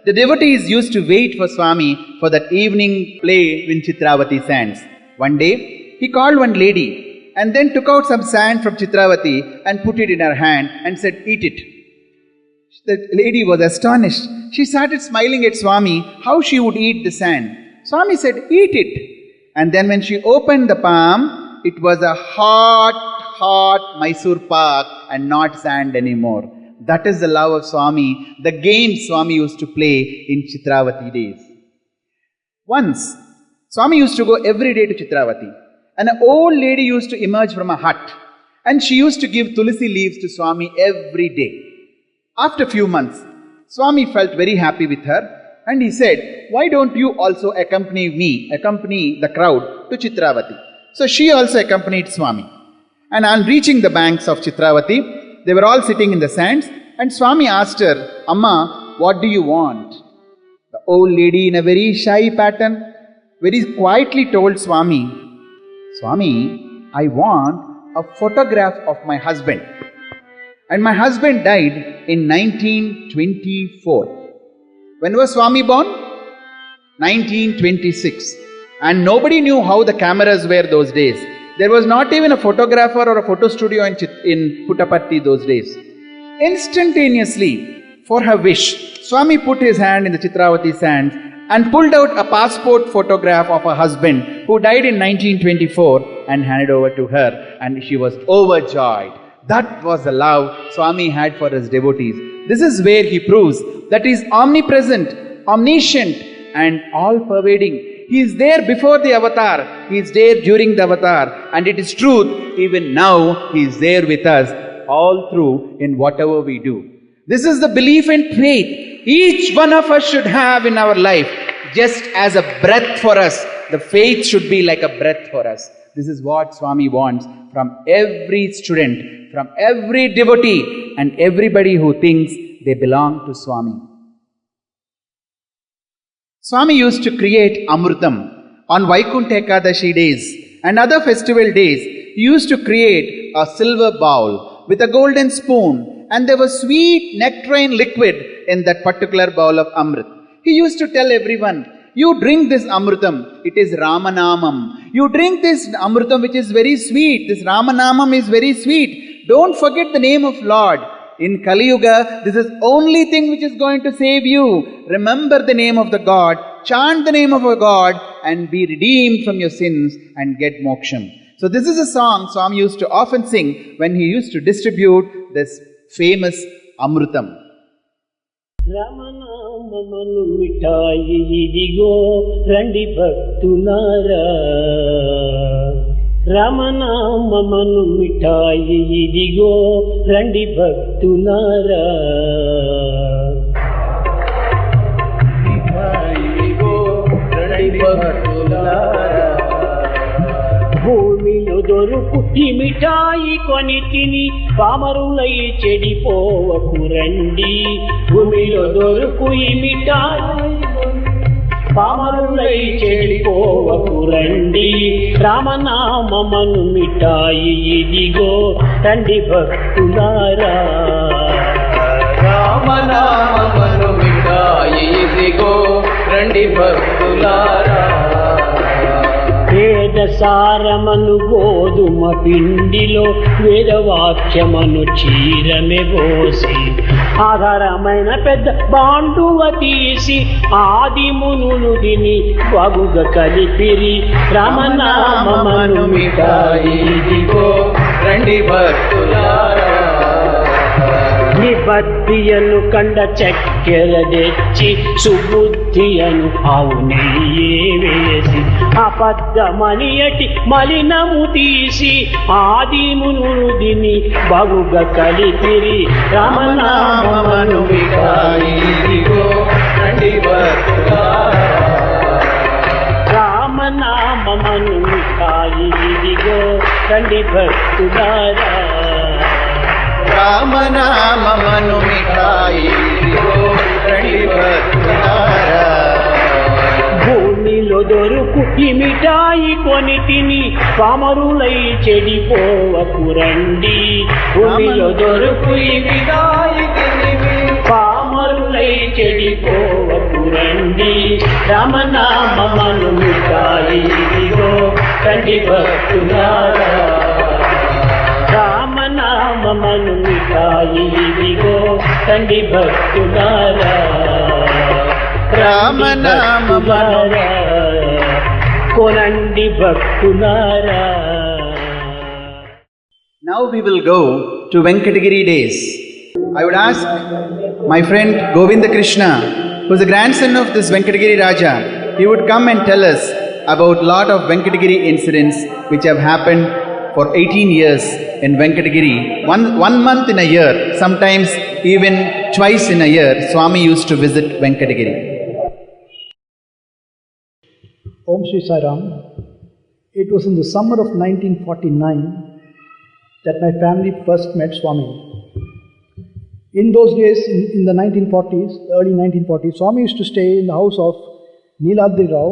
The devotees used to wait for Swami for that evening play in Chitravati sands. One day, he called one lady and then took out some sand from Chitravati and put it in her hand and said, "Eat it." The lady was astonished. She started smiling at Swami how she would eat the sand. Swami said, "Eat it." And then when she opened the palm, it was a hot Mysore pak and not sand anymore. That is the love of Swami, the game Swami used to play in Chitravati days. Once, Swami used to go every day to Chitravati, and an old lady used to emerge from a hut, and she used to give tulsi leaves to Swami every day. After a few months, Swami felt very happy with her, and he said, "Why don't you also accompany the crowd to Chitravati?" So she also accompanied Swami. And on reaching the banks of Chitravati, they were all sitting in the sands, and Swami asked her, "Amma, what do you want?" The old lady, in a very shy pattern, very quietly told Swami, "Swami, I want a photograph of my husband. And my husband died in 1924. When was Swami born? 1926. And nobody knew how the cameras were those days. There was not even a photographer or a photo studio in Puttaparthi those days. Instantaneously, for her wish, Swami put his hand in the Chitravati sands and pulled out a passport photograph of her husband who died in 1924 and handed over to her, and she was overjoyed. That was the love Swami had for his devotees. This is where he proves that he is omnipresent, omniscient and all-pervading. He is there before the avatar, he is there during the avatar, and it is truth, even now he is there with us all through in whatever we do. This is the belief and faith each one of us should have in our life. Just as a breath for us, the faith should be like a breath for us. This is what Swami wants from every student, from every devotee, and everybody who thinks they belong to Swami. Swami used to create Amrutam on Vaikuntha Ekadashi days and other festival days. He used to create a silver bowl with a golden spoon, and there was sweet nectarine liquid in that particular bowl of Amrit. He used to tell everyone, "You drink this Amrutam, it is Ramanamam. You drink this Amrutam which is very sweet. This Ramanamam is very sweet. Don't forget the name of Lord. In Kali Yuga, this is only thing which is going to save you. Remember the name of the God, chant the name of a God, and be redeemed from your sins and get moksham." So this is a song Swami used to often sing when he used to distribute this famous Amrutam. రామనామమును మిఠాయి ఇదిగో రండి భక్తులారా, రామనామమును మిఠాయి ఇదిగో రండి భక్తులారా, మిఠాయి ఇదిగో రండి భక్తులారా, భూమిలో దొరుకు ఈ మిఠాయి కొని తిని పామరులై చెడిపోవకు రండి, భూమిలో దొరుకు ఈ మిఠాయి పామరులై చెడిపోవకు రండి, రామనామమును మిఠాయి ఇదిగో రండి భక్తులారా, రామనామమును మిఠాయి ఇదిగో రండి భక్తులారా, వేద సారమను గోధుమ పిండిలో వేదవాక్యమను చీరమె పోసి ఆధారమైన పెద్ద బాండువ తీసి ఆది మునులు దిని వగుగ కలిపిరి, రామనామమును మిఠాయి ఇదిగో రండి భక్తులారా, నిబద్ధియను కండ చక్కెర తెచ్చి సుబుద్ధియను ఆవు నెయ్యే వేసి అబద్ధమనియటి మలినము తీసి ఆది మునులు దిని బగుగ కలిపిరి, రామనామమును మిఠాయి ఇదిగో రండి భక్తులారా, రామనామమును మిఠాయి ఇదిగో రండి భక్తులారా, రామనామమును మిఠాయి ఇదిగో రండి భక్తులారా, భూమిలో భూమిలో దొరుకు ఈ మిఠాయి కొని తిని పామరులై చెడిపోవకురండి. భూమిలో దొరుకు ఈ మిఠాయి తిని పామరులై చెడిపోవకురండి. రామనామమను మిఠాయి ఇదిగో రండి భక్తులారా. రామనామమను మిఠాయి ఇదిగో రండి భక్తులారా. రామనామమను కొనండి భక్తులారా. Now we will go to Venkatagiri days. I would ask my friend Govinda Krishna, who is the grandson of this Venkatagiri Raja, he would come and tell us about lot of Venkatagiri incidents which have happened for 18 years in Venkatagiri. One month in a year, sometimes even twice in a year, Swami used to visit Venkatagiri. Om Shri Sai Ram. It was in the summer of 1949 that my family first met Swami. In those days, in the 1940s, the early 1940s, Swami used to stay in the house of Neeladri Rao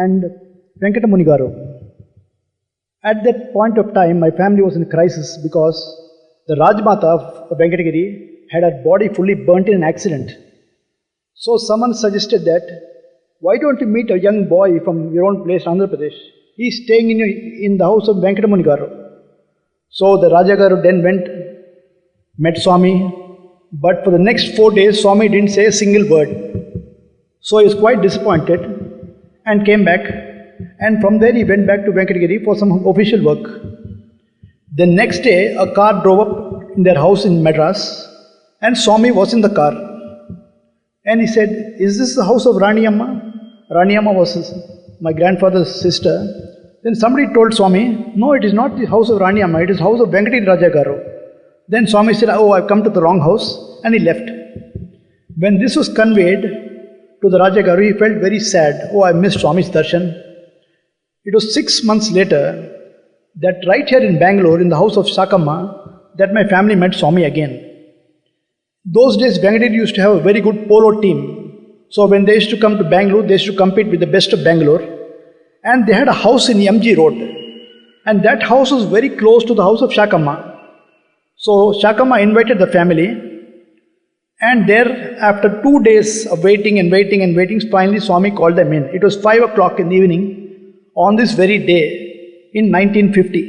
and Venkatamuni Garu. At that point of time, my family was in crisis because the Rajmata of Venkatagiri had her body fully burnt in an accident. So someone suggested that, why don't you meet a young boy from your own place, Andhra Pradesh? He is staying in the house of Venkatamuni Garu. So the Raja Garu then went, met Swami, but for the next 4 days, Swami didn't say a single word. So he was quite disappointed and came back. And from there he went back to Venkatagiri for some official work. The next day, a car drove up in their house in Madras and Swami was in the car. And he said, is this the house of Rani Amma? Rani Amma was my grandfather's sister. Then somebody told Swami, no, it is not the house of Rani Amma, it is the house of Venkatagiri Raja Garu. Then Swami said, oh, I've come to the wrong house, and he left. When this was conveyed to the Raja Garu, he felt very sad. Oh, I missed Swami's darshan. It was 6 months later that right here in Bangalore, in the house of Sakamma, that my family met Swami again. Those days, Bangalore used to have a very good polo team. So when they used to come to Bangalore, they used to compete with the best of Bangalore. And they had a house in MG Road. And that house was very close to the house of Shakamma. So Shakamma invited the family. And there, after 2 days of waiting and waiting and waiting, finally Swami called them in. It was 5 o'clock in the evening on this very day in 1950.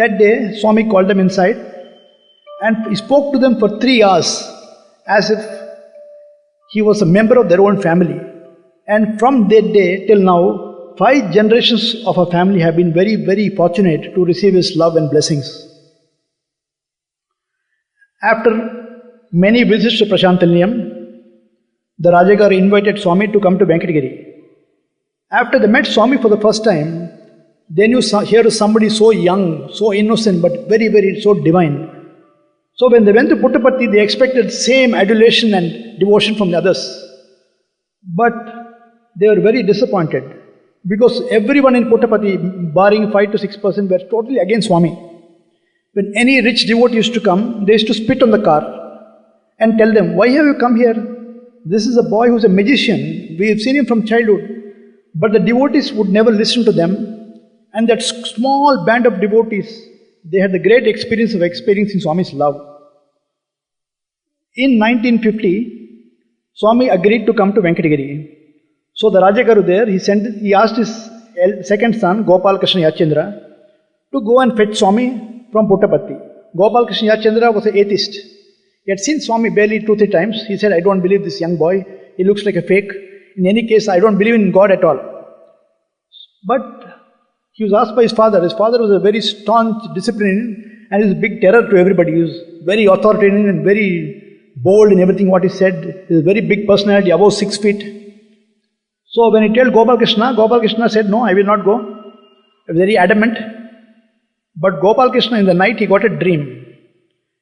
That day, Swami called them inside and he spoke to them for 3 hours as if he was a member of their own family. And from that day till now, 5 generations of our family have been very, very fortunate to receive his love and blessings. After many visits to Prashantalinam, the Rajagaru invited Swami to come to Venkatagiri. After they met Swami for the first time, they knew here is somebody so young, so innocent, but very, very so divine. So when they went to Puttaparthi, they expected same adulation and devotion from the others. But they were very disappointed because everyone in Puttaparthi, barring 5 to 6%, were totally against Swami. When any rich devotee used to come, they used to spit on the car and tell them, why have you come here? This is a boy who is a magician. We have seen him from childhood. But the devotees would never listen to them. And that small band of devotees, they had the great experience of experiencing Swami's love. In 1950, Swami agreed to come to Venkatagiri. So the Rajagaru there, he asked his second son, Gopal Krishna Yachandra, to go and fetch Swami from Puttaparthi. Gopal Krishna Yachandra was an atheist. He had seen Swami barely 2-3 times. He said, I don't believe this young boy. He looks like a fake. In any case, I don't believe in God at all. But he was asked by his father. His father was a very staunch disciplinarian and he was a big terror to everybody. He was very authoritarian and very bold in everything what he said. He was a very big personality, above 6 feet. So when he told Gopal Krishna said, no, I will not go. He was very adamant. But Gopal Krishna in the night, he got a dream.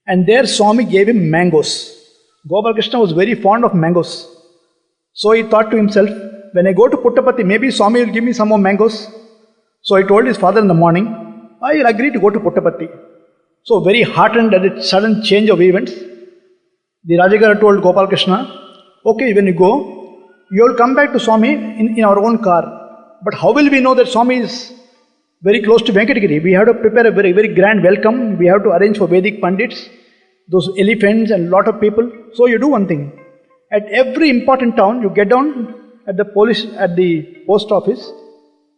And there Swami gave him mangoes. Gopal Krishna was very fond of mangoes. So he thought to himself, when I go to Puttaparthi, maybe Swami will give me some more mangoes. So he told his father in the morning, I will agree to go to Puttaparthi. So very heartened at the sudden change of events, the Rajagaru told Gopal Krishna, okay, when you go, you will come back to Swami in our own car. But how will we know that Swami is very close to Venkatagiri? We have to prepare a very, very grand welcome. We have to arrange for Vedic Pandits, those elephants and lot of people. So you do one thing. At every important town, you get down at the post office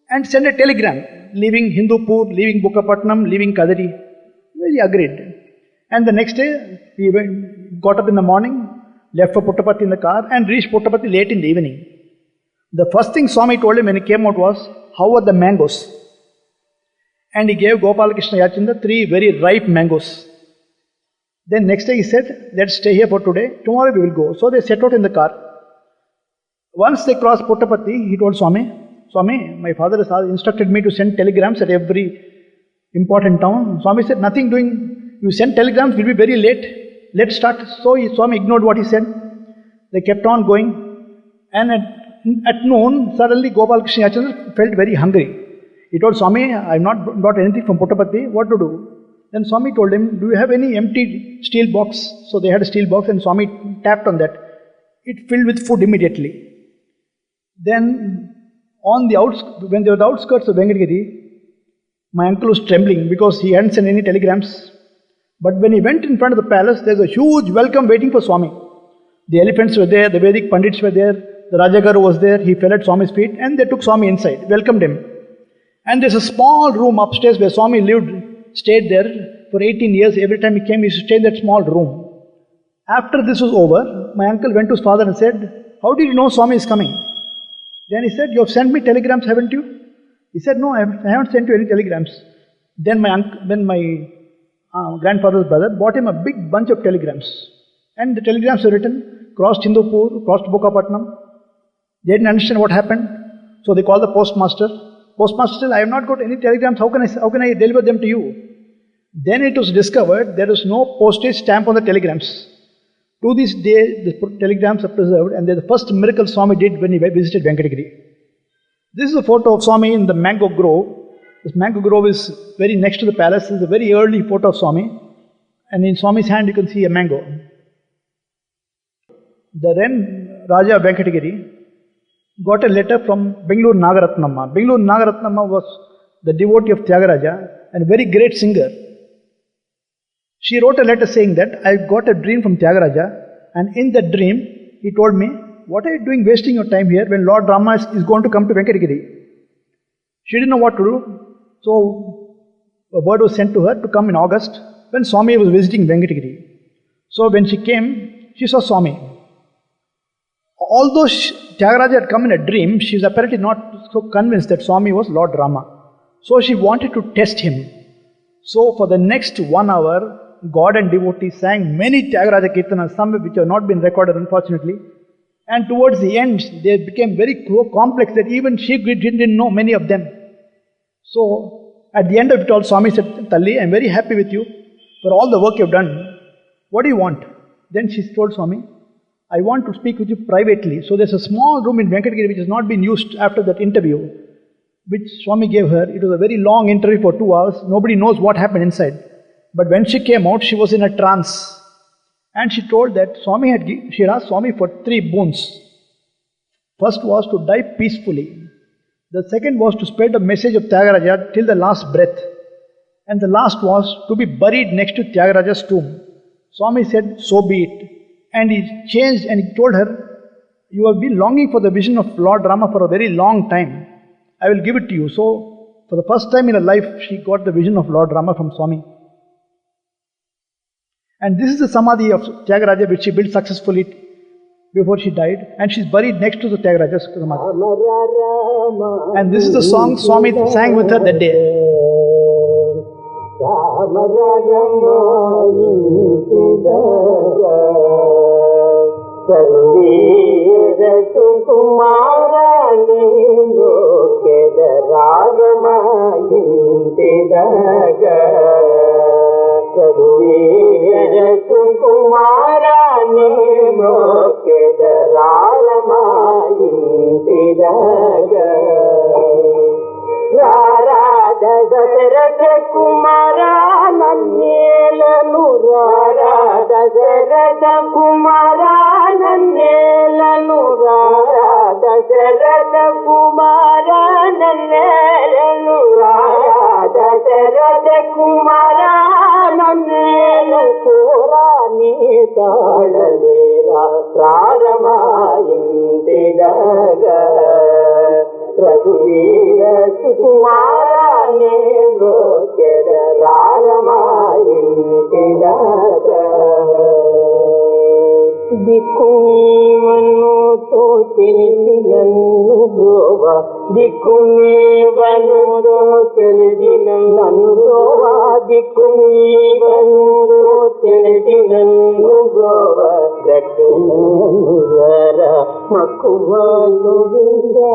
and send a telegram, leaving Hindupur, leaving Bukkapatnam, leaving Kadari. Very agreed. And the next day, we got up in the morning, left for Puttaparthi in the car and reached Puttaparthi late in the evening. The first thing Swami told him when he came out was, how are the mangoes? And he gave Gopalakrishna Yachandra 3 very ripe mangoes. Then next day he said, let's stay here for today, tomorrow we will go. So they set out in the car. Once they crossed Puttaparthi, he told Swami, Swami, my father has instructed me to send telegrams at every important town. Swami said, nothing doing, you send telegrams, will be very late. Let's start. So Swami ignored what he said. They kept on going. And at noon, suddenly Gopalakrishna Yachandra felt very hungry. He told Swami, I have not brought anything from Puttaparthi, what to do? Then Swami told him, do you have any empty steel box? So they had a steel box and Swami tapped on that. It filled with food immediately. Then when they were the outskirts of Venkatagiri, my uncle was trembling because he hadn't sent any telegrams. But when he went in front of the palace, there was a huge welcome waiting for Swami. The elephants were there, the Vedic Pandits were there, the Rajagaru was there, he fell at Swami's feet and they took Swami inside, welcomed him. And there's a small room upstairs where Swami stayed there for 18 years. Every time he came, he used to stay in that small room. After this was over, my uncle went to his father and said, how did you know Swami is coming? Then he said, you have sent me telegrams, haven't you? He said, no, I haven't sent you any telegrams. Then my grandfather's brother bought him a big bunch of telegrams. And the telegrams were written, crossed Hindupur, crossed Bukkapatnam. They didn't understand what happened. So they called the postmaster. Postmaster said, I have not got any telegrams, how can I deliver them to you? Then it was discovered there is no postage stamp on the telegrams. To this day, the telegrams are preserved and they're the first miracle Swami did when he visited Venkatagiri. This is a photo of Swami in the mango grove. This mango grove is very next to the palace. It's a very early photo of Swami. And in Swami's hand you can see a mango. The then Raja of Venkatagiri got a letter from Bangalore Nagaratnamma. Bangalore Nagaratnamma was the devotee of Tyagaraja and a very great singer. She wrote a letter saying that I got a dream from Tyagaraja, and in that dream he told me, what are you doing wasting your time here when Lord Rama is going to come to Venkatagiri? She didn't know what to do. So a word was sent to her to come in August when Swami was visiting Venkatagiri. So when she came, she saw Swami. Although Tyagaraja had come in a dream, she was apparently not so convinced that Swami was Lord Rama. So she wanted to test him. So for the next 1 hour, God and devotees sang many Tyagaraja Kirtanas, some which have not been recorded unfortunately. And towards the end, they became very complex that even she didn't know many of them. So at the end of it all, Swami said, Talli, I am very happy with you for all the work you have done. What do you want? Then she told Swami, I want to speak with you privately. So there's a small room in Venkatagiri which has not been used after that interview, which Swami gave her. It was a very long interview for 2 hours. Nobody knows what happened inside. But when she came out, she was in a trance. And she told that she had asked Swami for 3 boons. First was to die peacefully. The second was to spread the message of Tyagaraja till the last breath. And the last was to be buried next to Tyagaraja's tomb. Swami said, so be it. And he changed and he told her, you have been longing for the vision of Lord Rama for a very long time. I will give it to you. So, for the first time in her life, she got the vision of Lord Rama from Swami. And this is the Samadhi of Tyagaraja which she built successfully before she died. And she's buried next to the Tyagaraja's Samadhi. And this is the song Swami sang with her that day. Radha Dasharatha కుమార నన్నేలను రారా దశరథ కుమార నన్నేలను రారా దశరథ కుమార నన్నేలను రారా దశరథ కుమార నన్నేలు కూరా నీ తాళలేరా ప్రారమాయింటిదగా రఘువీర సుకుమారానే గోచర రారమాయింటిదగా దిక్కుమీవనుతో తెలిసి నన్ను బ్రోవా దిక్కుమీవనుతో తెలిసి నన్ను బ్రోవా దిక్కుమీవనుతో తెలిసి నన్ను బ్రోవా గట్టునర మక్కువలు విందా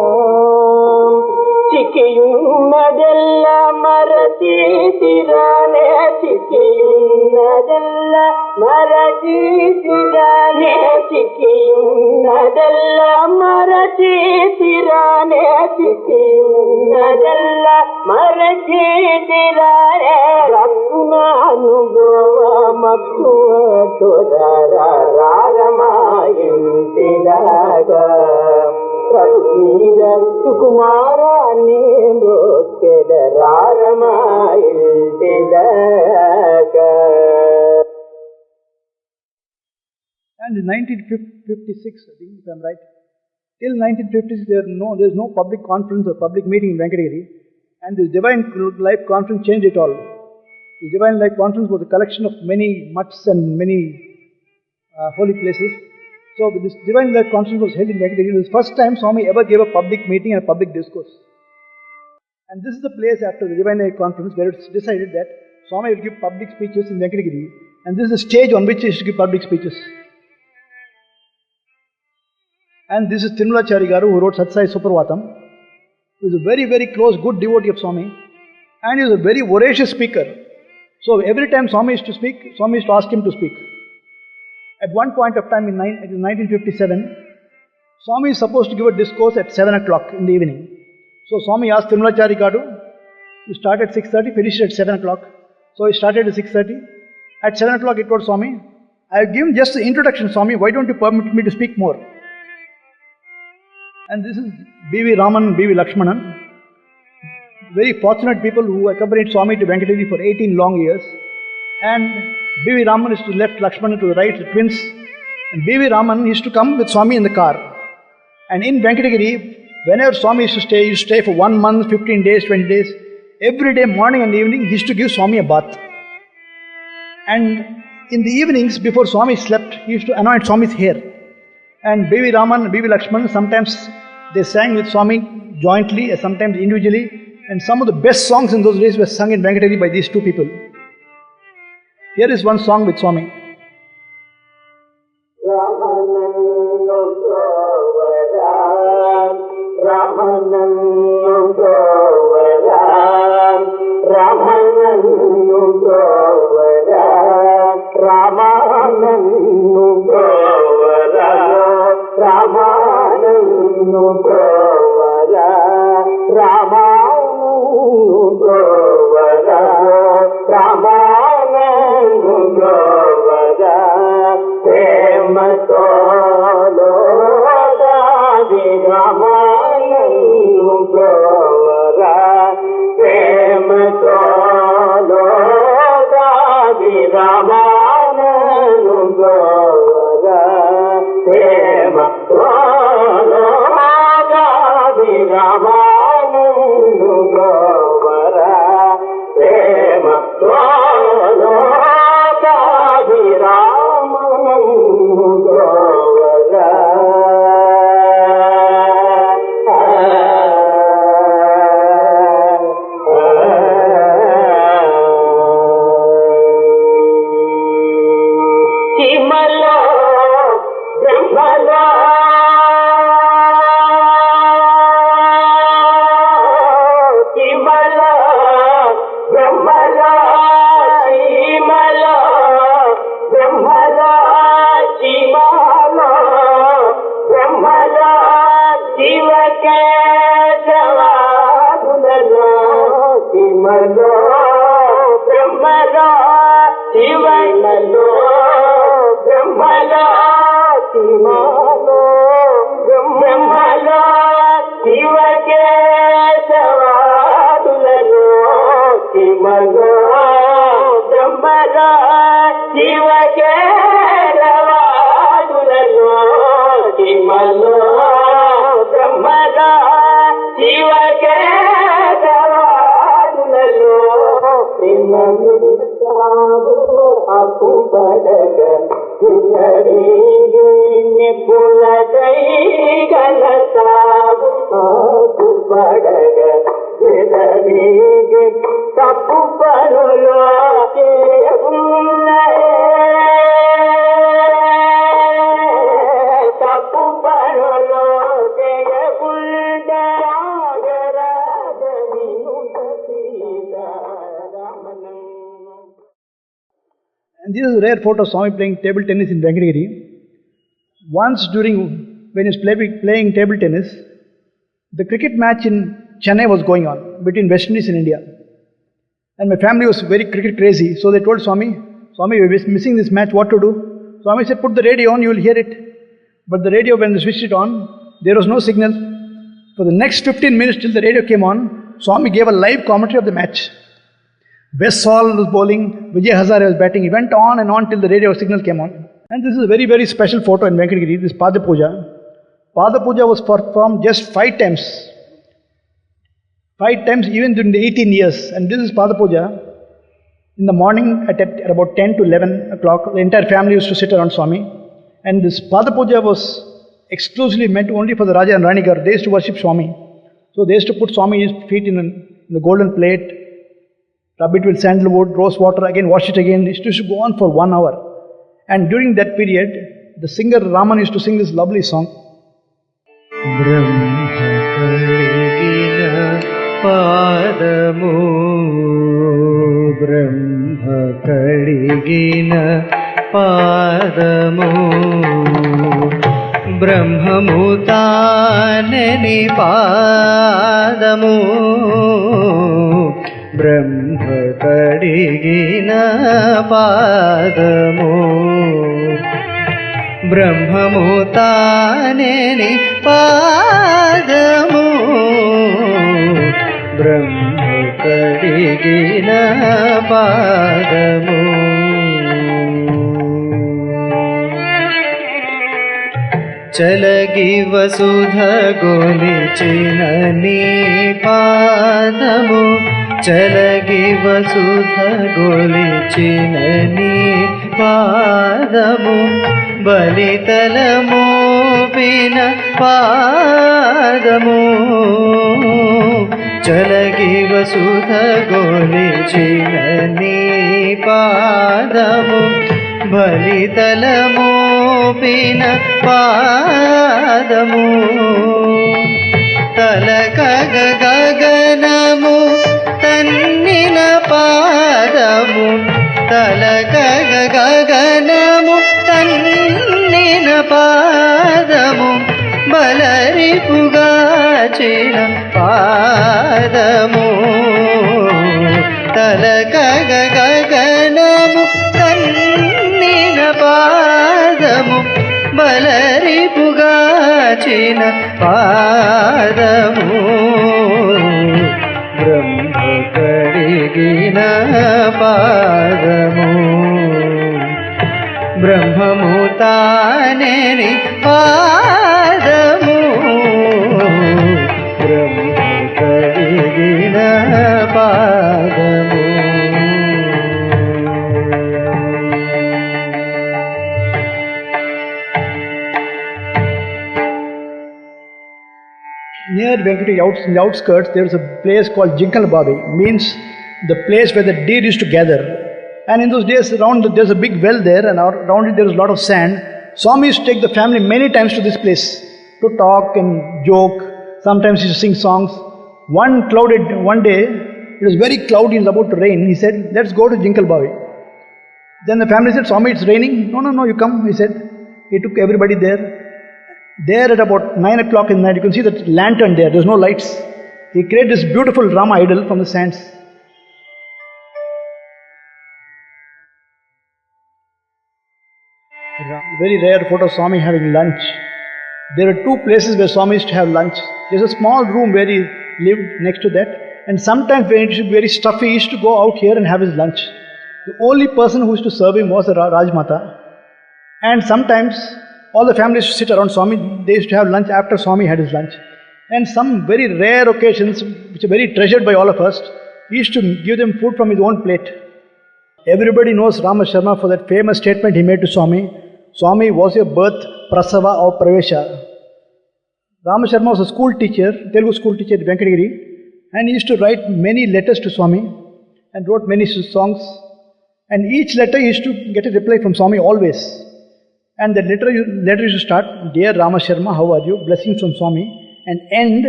చిక్కియున్నదెల్ల మరచీతిరానే చిక్కియున్నదెల్ల మరచీతిరానే చిక్కియున్నదెల్ల మరచీతిరానే చిక్కియున్నదెల్ల మరచీతిరానే రత్నాను గోవ మక్కువ తోదర రాగమాయింటిదాగా రఘువీర సుకుమారాన్ని మోకెద రారమాయింటిదాగా. And in 1956, I think, if I'm right, till 1956 there's no public conference or public meeting in Venkatagiri, and this Divine Life Conference changed it all. The Divine Life Conference was a collection of many mutts and many holy places. So this Divine Life Conference was held in Venkatagiri. It was the first time Swami ever gave a public meeting and a public discourse. And this is the place after the Divine Life Conference where it's decided that Swami will give public speeches in Venkatagiri, and this is the stage on which he should give public speeches. And this is Tirumala Garu, who wrote Satsang Supravatam, who is a very, very close, good devotee of Swami, and he was a very voracious speaker. So every time Swami used to speak, Swami used to ask him to speak. At one point of time, it was 1957, Swami is supposed to give a discourse at 7 o'clock in the evening. So Swami asked Tirumala Garu, you start at 6:30, finish at 7 o'clock. So he started at 6:30. At 7 o'clock he told Swami, I have given just the introduction, Swami, why don't you permit me to speak more? And this is B.V. Raman and B.V. Lakshmanan, very fortunate people who accompanied Swami to Venkatagiri for 18 long years. And B.V. Raman is to the left, Lakshmanan to the right, the twins. And B.V. Raman used to come with Swami in the car. And in Venkatagiri, whenever Swami used to stay, he used to stay for 1 month, 15 days, 20 days. Every day, morning and evening, he used to give Swami a bath. And in the evenings, before Swami slept, he used to anoint Swami's hair. And B.V. Raman and B.V. Lakshman, sometimes they sang with Swami jointly, sometimes individually. And some of the best songs in those days were sung in Venkatagiri by these two people. Here is one song with Swami. Ramananu శివలో బ్రహ్మలో శివలో బ్రహ్మలో శివకేశవాదులలో శివలో బ్రహ్మలో శివకేశవాదులలో శివలో బ్రహ్మలో శివకేశవాదులలో అప్పు పడగ నిపుణై కలసాగు అప్పు పడగ తప్పు పనులు తప్పు పనులు And this is a rare photo of Swami playing table tennis in Bangalore. Once when he was playing table tennis, the cricket match in Chennai was going on between West Indies and India. And my family was very cricket crazy, so they told Swami, we're missing this match, what to do? Swami said, put the radio on, you will hear it. But the radio, when they switched it on, there was no signal. For the next 15 minutes till the radio came on, Swami gave a live commentary of the match. West Hall was bowling, Vijay Hazare was batting. He went on and on till the radio signal came on. And this is a very, very special photo in Venkatagiri, this Pada Puja. Pada Puja was performed just 5 times. 5 times even during the 18 years. And this is Pada Puja. In the morning at about 10 to 11 o'clock, the entire family used to sit around Swami. And this Pada Puja was exclusively meant only for the Raja and Rani Gar. They used to worship Swami. So they used to put Swami's feet in the golden plate, rub it with sandalwood, rose water, again wash it again. It used to go on for 1 hour. And during that period, the singer Raman used to sing this lovely song. Brahma kaligina padamu, Brahma kaligina padamu, Brahmamutaneni padamu, Brahma kadigina padamu, Brahmamutaneni padamu, Brahma kadigina padamu. చలగి వసుధ గొలిచిన నీ పాదము, చలగి వసుధ గొలిచిన నీ పాదము, బలితల మోపిన పాదము, చలగి వసుధ గొలిచిన నీ పాదము, బలితల మోపిన పాదము, తలకగ గగనము తన్నిన పాదము, తలకగ గగనము తన్నిన పాదము, బలరిపుగాచిన పాదము, తలకగ గగనము తన్నిన పాదము, బలరిపుగాచిన పాదము, బ్రహ్మ కడిగిన పాదము, బ్రహ్మము తానేని పాదము, బ్రహ్మ కడిగిన పాదము. Near Venkatagiri, in the outskirts, there is a place called Jinkalbavi, means the place where the deer used to gather. And in those days, there's a big well there, and around it there is a lot of sand. Swami used to take the family many times to this place to talk and joke. Sometimes he used to sing songs. One day, it was very cloudy, it was about to rain. He said, let's go to Jinkalbavi. Then the family said, Swami, it's raining. No, you come, he said. He took everybody there. There at about 9 o'clock in the night, you can see that lantern there, there's no lights. He created this beautiful Rama idol from the sands. very rare photo of Swami having lunch. There were two places where Swami used to have lunch. There's a small room where he lived next to that. And sometimes when it used to be very stuffy, he used to go out here and have his lunch. The only person who used to serve him was the Rajmata. And sometimes all the families used to sit around Swami. They used to have lunch after Swami had his lunch. And some very rare occasions, which are very treasured by all of us, he used to give them food from his own plate. Everybody knows Rama Sharma for that famous statement he made to Swami. Swami, was your birth Prasava or Pravesha? Rama Sharma was a school teacher, Telugu school teacher at Venkatagiri, and he used to write many letters to Swami and wrote many songs. And each letter he used to get a reply from Swami always. And that letter used to start, Dear Rama Sharma, how are you? Blessings from Swami. And end,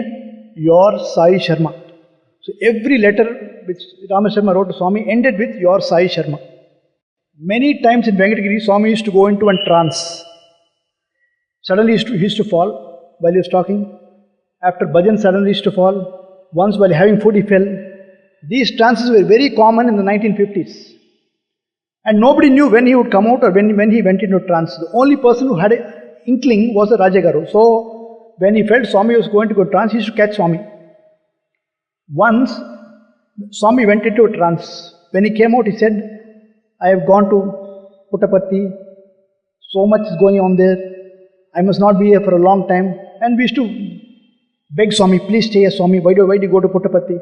Your Sai Sharma. So every letter which Rama Sharma wrote to Swami ended with Your Sai Sharma. Many times in Venkatagiri, Swami used to go into a trance. Suddenly he used to fall while he was talking. After bhajan, suddenly he used to fall. Once while having food, he fell. These trances were very common in the 1950s. And nobody knew when he would come out or when he went into trance. The only person who had an inkling was the Rajagaru. So when he felt Swami was going to go trance, he used to catch Swami. Once, Swami went into a trance. When he came out, he said, I have gone to Puttaparthi. So much is going on there. I must not be here for a long time. And we used to beg Swami, please stay here, Swami. Why do you go to Puttaparthi?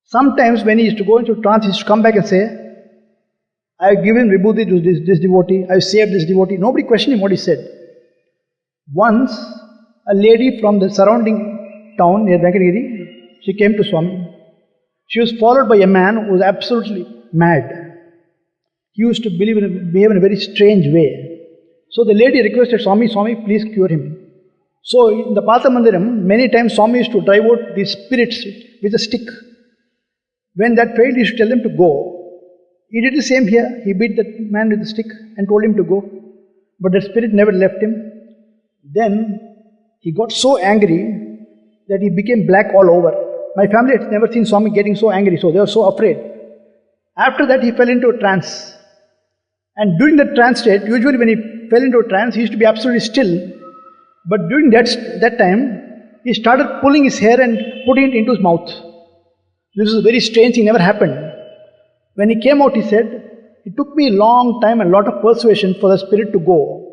Sometimes when he used to go into trance, he used to come back and say, I have given Vibhuti to this devotee. I have saved this devotee. Nobody questioned him what he said. Once, a lady from the surrounding town near Venkatagiri, she came to Swami. She was followed by a man who was absolutely mad. He used to behave in a very strange way. So the lady requested Swami, please cure him. So in the Patha Mandiram, many times Swami used to drive out these spirits with a stick. When that failed, he used to tell them to go. He did the same here. He beat that man with a stick and told him to go. But that spirit never left him. Then he got so angry that he became black all over. My family had never seen Swami getting so angry, so they were so afraid. After that, he fell into a trance. And during that trance state, usually when he fell into a trance, he used to be absolutely still. But during that time, he started pulling his hair and putting it into his mouth. This is a very strange thing, never happened. When he came out, he said, it took me a long time and a lot of persuasion for the spirit to go.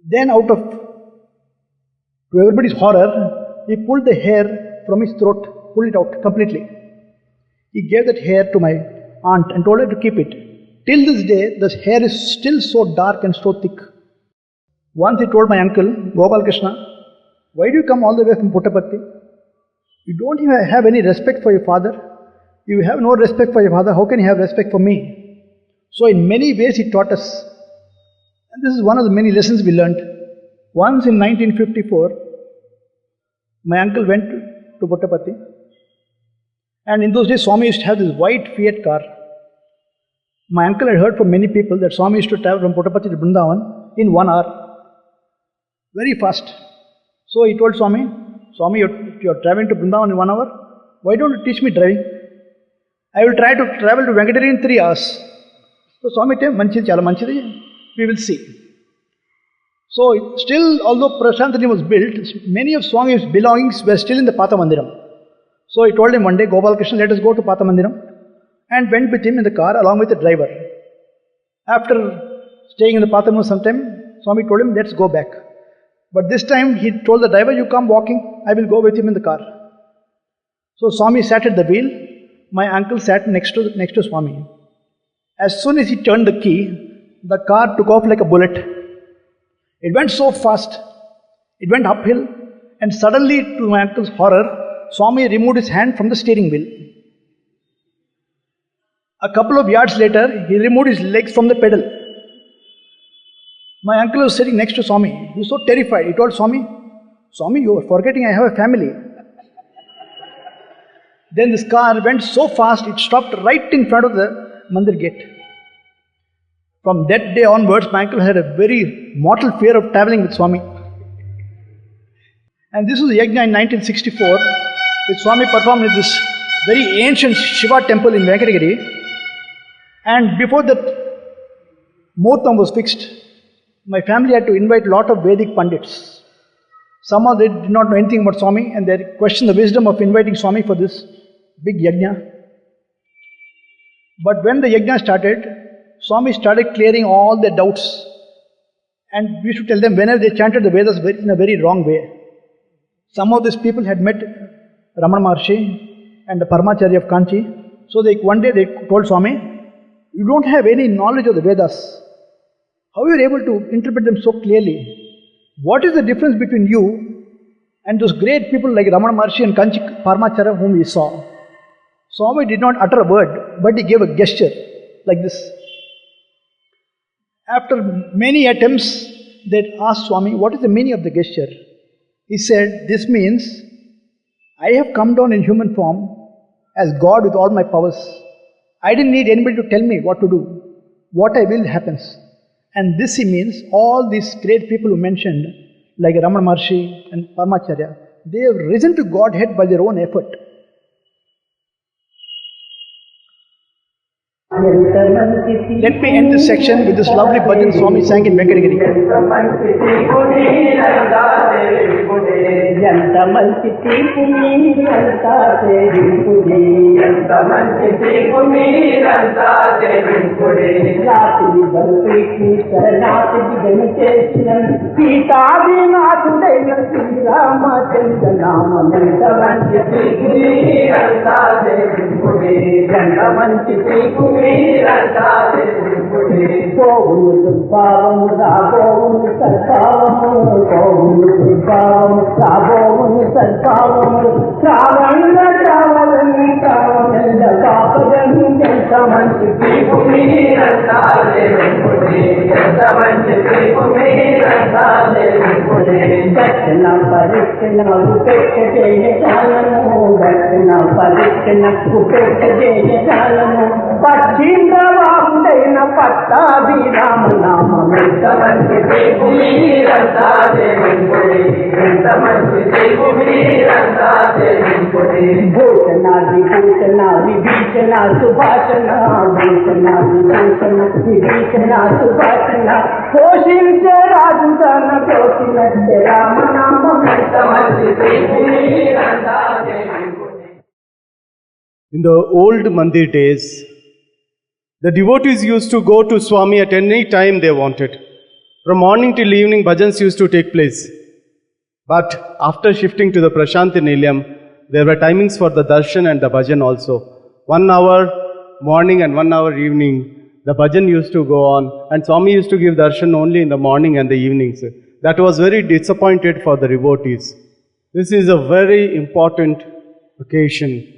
Then to everybody's horror, he pulled the hair from his throat, pulled it out completely. He gave that hair to my aunt and told her to keep it. Till this day, the hair is still so dark and so thick. Once he told my uncle, Gopal Krishna, why do you come all the way from Puttaparthi? You don't even have any respect for your father. You have no respect for your father. How can you have respect for me? So in many ways he taught us. And this is one of the many lessons we learned. Once in 1954, my uncle went to Puttaparthi. And in those days, Swami used to have this white Fiat car. My uncle had heard from many people that Swami used to travel from Puttaparthi to Brindavan in 1 hour. Very fast. So he told Swami, you're traveling to Brindavan in 1 hour. Why don't you teach me driving? I will try to travel to Venkatagiri in 3 hours. So Swami said, we will see. So still, although Prashantani was built, many of Swami's belongings were still in the Patha Mandiram. So he told him one day, Gopal Krishna, let us go to Patha Mandiram, and went with him in the car along with the driver. After staying in the Patha Mandiram some time, Swami told him, let's go back. But this time he told the driver, you come walking, I will go with him in the car. So Swami sat at the wheel. My uncle sat next to Swami. As soon as he turned the key, the car took off like a bullet. It went so fast. It went uphill, and suddenly, to my uncle's horror, Swami removed his hand from the steering wheel. A couple of yards later, he removed his legs from the pedal. My uncle was sitting next to Swami. He was so terrified. He told Swami, you are forgetting I have a family. Then this car went so fast, it stopped right in front of the mandir gate. From that day onwards, my uncle had a very mortal fear of travelling with Swami. And this was the Yajna in 1964, which Swami performed in this very ancient Shiva temple in Venkatagiri. And before that Muhurtam was fixed. My family had to invite a lot of Vedic Pandits. Somehow they did not know anything about Swami and they questioned the wisdom of inviting Swami for this big yajna. But when the yajna started, Swami started clearing all their doubts. And we should tell them whenever they chanted the Vedas in a very wrong way. Some of these people had met Ramana Maharshi and the Paramacharya of Kanchi. So one day they told Swami, you don't have any knowledge of the Vedas. How are you able to interpret them so clearly? What is the difference between you and those great people like Ramana Maharshi and Kanchi Paramacharya whom we saw? Swami did not utter a word, but he gave a gesture like this. After many attempts, they asked Swami, what is the meaning of the gesture? He said, this means, I have come down in human form as God with all my powers. I didn't need anybody to tell me what to do. What I will happens. And this he means, all these great people who mentioned, like Ramana Maharshi and Paramacharya, they have risen to Godhead by their own effort. Let me end this section with this lovely bhajan Swami sang in Venkatagiri. In the old Mandir days, the devotees used to go to Swami at any time they wanted. From morning till evening, bhajans used to take place. But after shifting to the Prashanti Nilayam, there were timings for the darshan and the bhajan also. 1 hour morning and 1 hour evening, the bhajan used to go on, and Swami used to give darshan only in the morning and the evenings. That was very disappointed for the devotees. This is a very important occasion.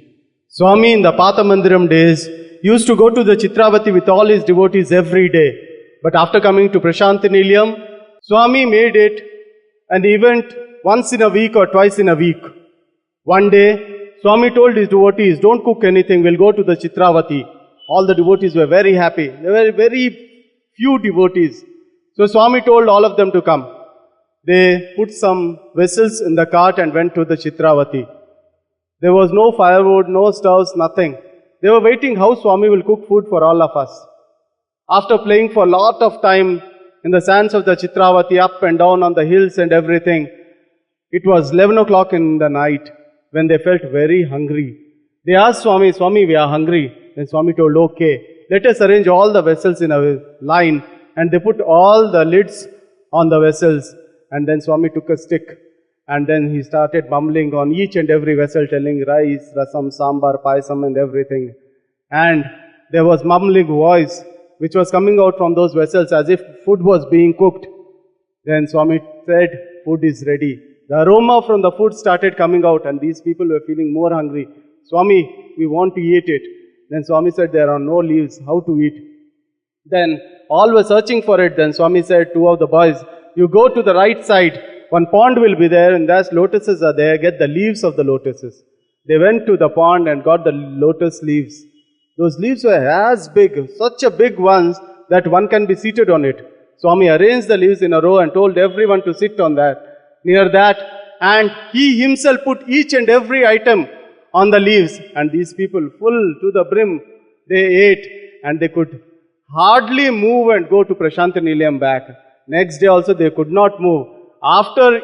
Swami in the Pata Mandiram days used to go to the Chitravati with all his devotees every day. But after coming to Prashanti Nilayam, Swami made it an event once in a week or twice in a week. One day, Swami told his devotees, don't cook anything, we'll go to the Chitravati. All the devotees were very happy. There were very few devotees. So Swami told all of them to come. They put some vessels in the cart and went to the Chitravati. There was no firewood, no stoves, nothing. They were waiting how Swami will cook food for all of us. After playing for a lot of time in the sands of the Chitravati, up and down on the hills and everything, it was 11 o'clock in the night when they felt very hungry. They asked Swami, Swami, we are hungry. Then Swami told, okay, let us arrange all the vessels in a line. And they put all the lids on the vessels. And then Swami took a stick. And then he started mumbling on each and every vessel, telling rice, rasam, sambar, paisam and everything. And there was mumbling voice which was coming out from those vessels as if food was being cooked. Then Swami said, food is ready. The aroma from the food started coming out and these people were feeling more hungry. Swami, we want to eat it. Then Swami said, there are no leaves, how to eat? Then all were searching for it. Then Swami said, two of the boys, you go to the right side. One pond will be there and there's lotuses are there. Get the leaves of the lotuses. They went to the pond and got the lotus leaves. Those leaves were as big, such a big ones that one can be seated on it. Swami arranged the leaves in a row and told everyone to sit on that, near that. And he himself put each and every item on the leaves. And these people, full to the brim, they ate and they could hardly move and go to Prashanti Nilayam back. Next day also they could not move. After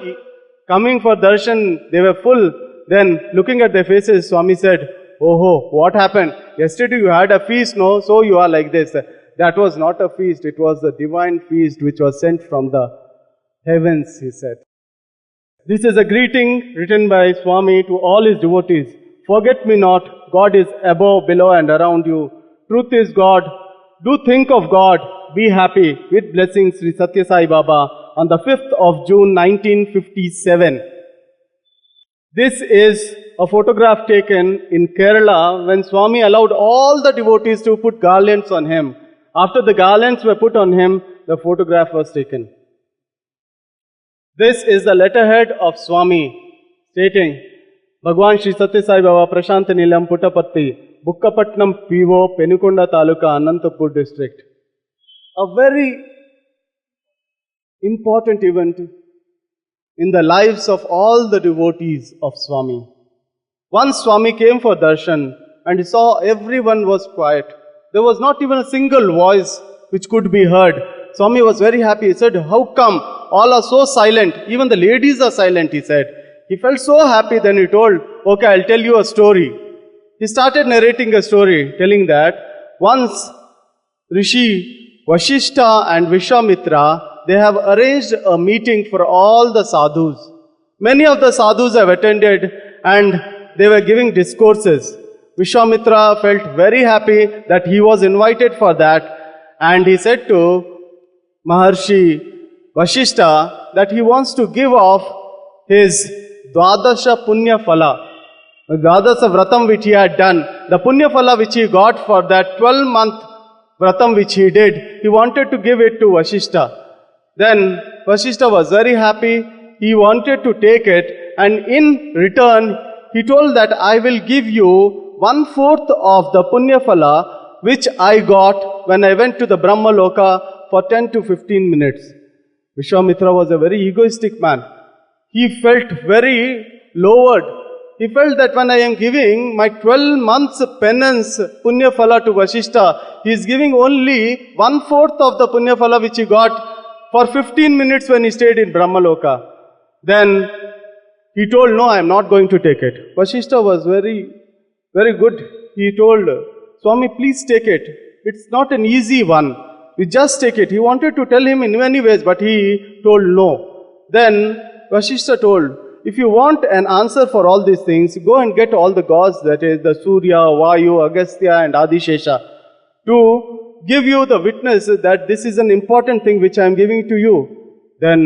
coming for darshan, they were full. Then looking at their faces, Swami said, "Oh, what happened? Yesterday you had a feast, no? So you are like this." That was not a feast, it was the divine feast which was sent from the heavens, he said. This is a greeting written by Swami to all his devotees. Forget me not, God is above, below and around you. Truth is God. Do think of God. Be happy. With blessings, Sri Sathya Sai Baba on the 5th of June 1957. This is a photograph taken in Kerala when Swami allowed all the devotees to put garlands on him. After the garlands were put on him, the photograph was taken. This is the letterhead of Swami stating, Bhagwan Sri Sathya Sai Baba Prashanti Nilayam Puttapatti, Bukkapatnam PO, Penukonda Taluka, Anantapur district. A very important event in the lives of all the devotees of Swami. Once Swami came for darshan and he saw everyone was quiet. There was not even a single voice which could be heard. Swami was very happy. He said, "How come? All are so silent. Even the ladies are silent," he said. He felt so happy. Then he told, "Okay, I'll tell you a story." He started narrating a story, telling that once Rishi Vashishta and Vishwamitra, they have arranged a meeting for all the sadhus. Many of the sadhus have attended and they were giving discourses. Vishwamitra felt very happy that he was invited for that, and he said to Maharshi Vashishta that he wants to give off his Dwadasha Punya Phala, the Dwadasha Vratam which he had done, the Punya Phala which he got for that 12-month Vratam which he did, he wanted to give it to Vashishta. Then Vashishta was very happy, he wanted to take it, and in return he told that I will give you 1/4 of the Punya Phala which I got when I went to the Brahma Loka for 10 to 15 minutes. Vishwamitra was a very egoistic man. He felt very lowered. He felt that when I am giving my 12 months penance Punya Phala to Vashishta, he is giving only 1/4 of the Punya Phala which he got for 15 minutes when he stayed in Brahma Loka. Then he told, "No, I am not going to take it." Vashishta was very good. He told, "Swami, please take it. It's not an easy one. You just take it." He wanted to tell him in many ways, but he told no. Then Vashishta told, "If you want an answer for all these things, go and get all the gods, that is the Surya, Vayu, Agastya and Adishesha, to give you the witness that this is an important thing which I am giving to you." Then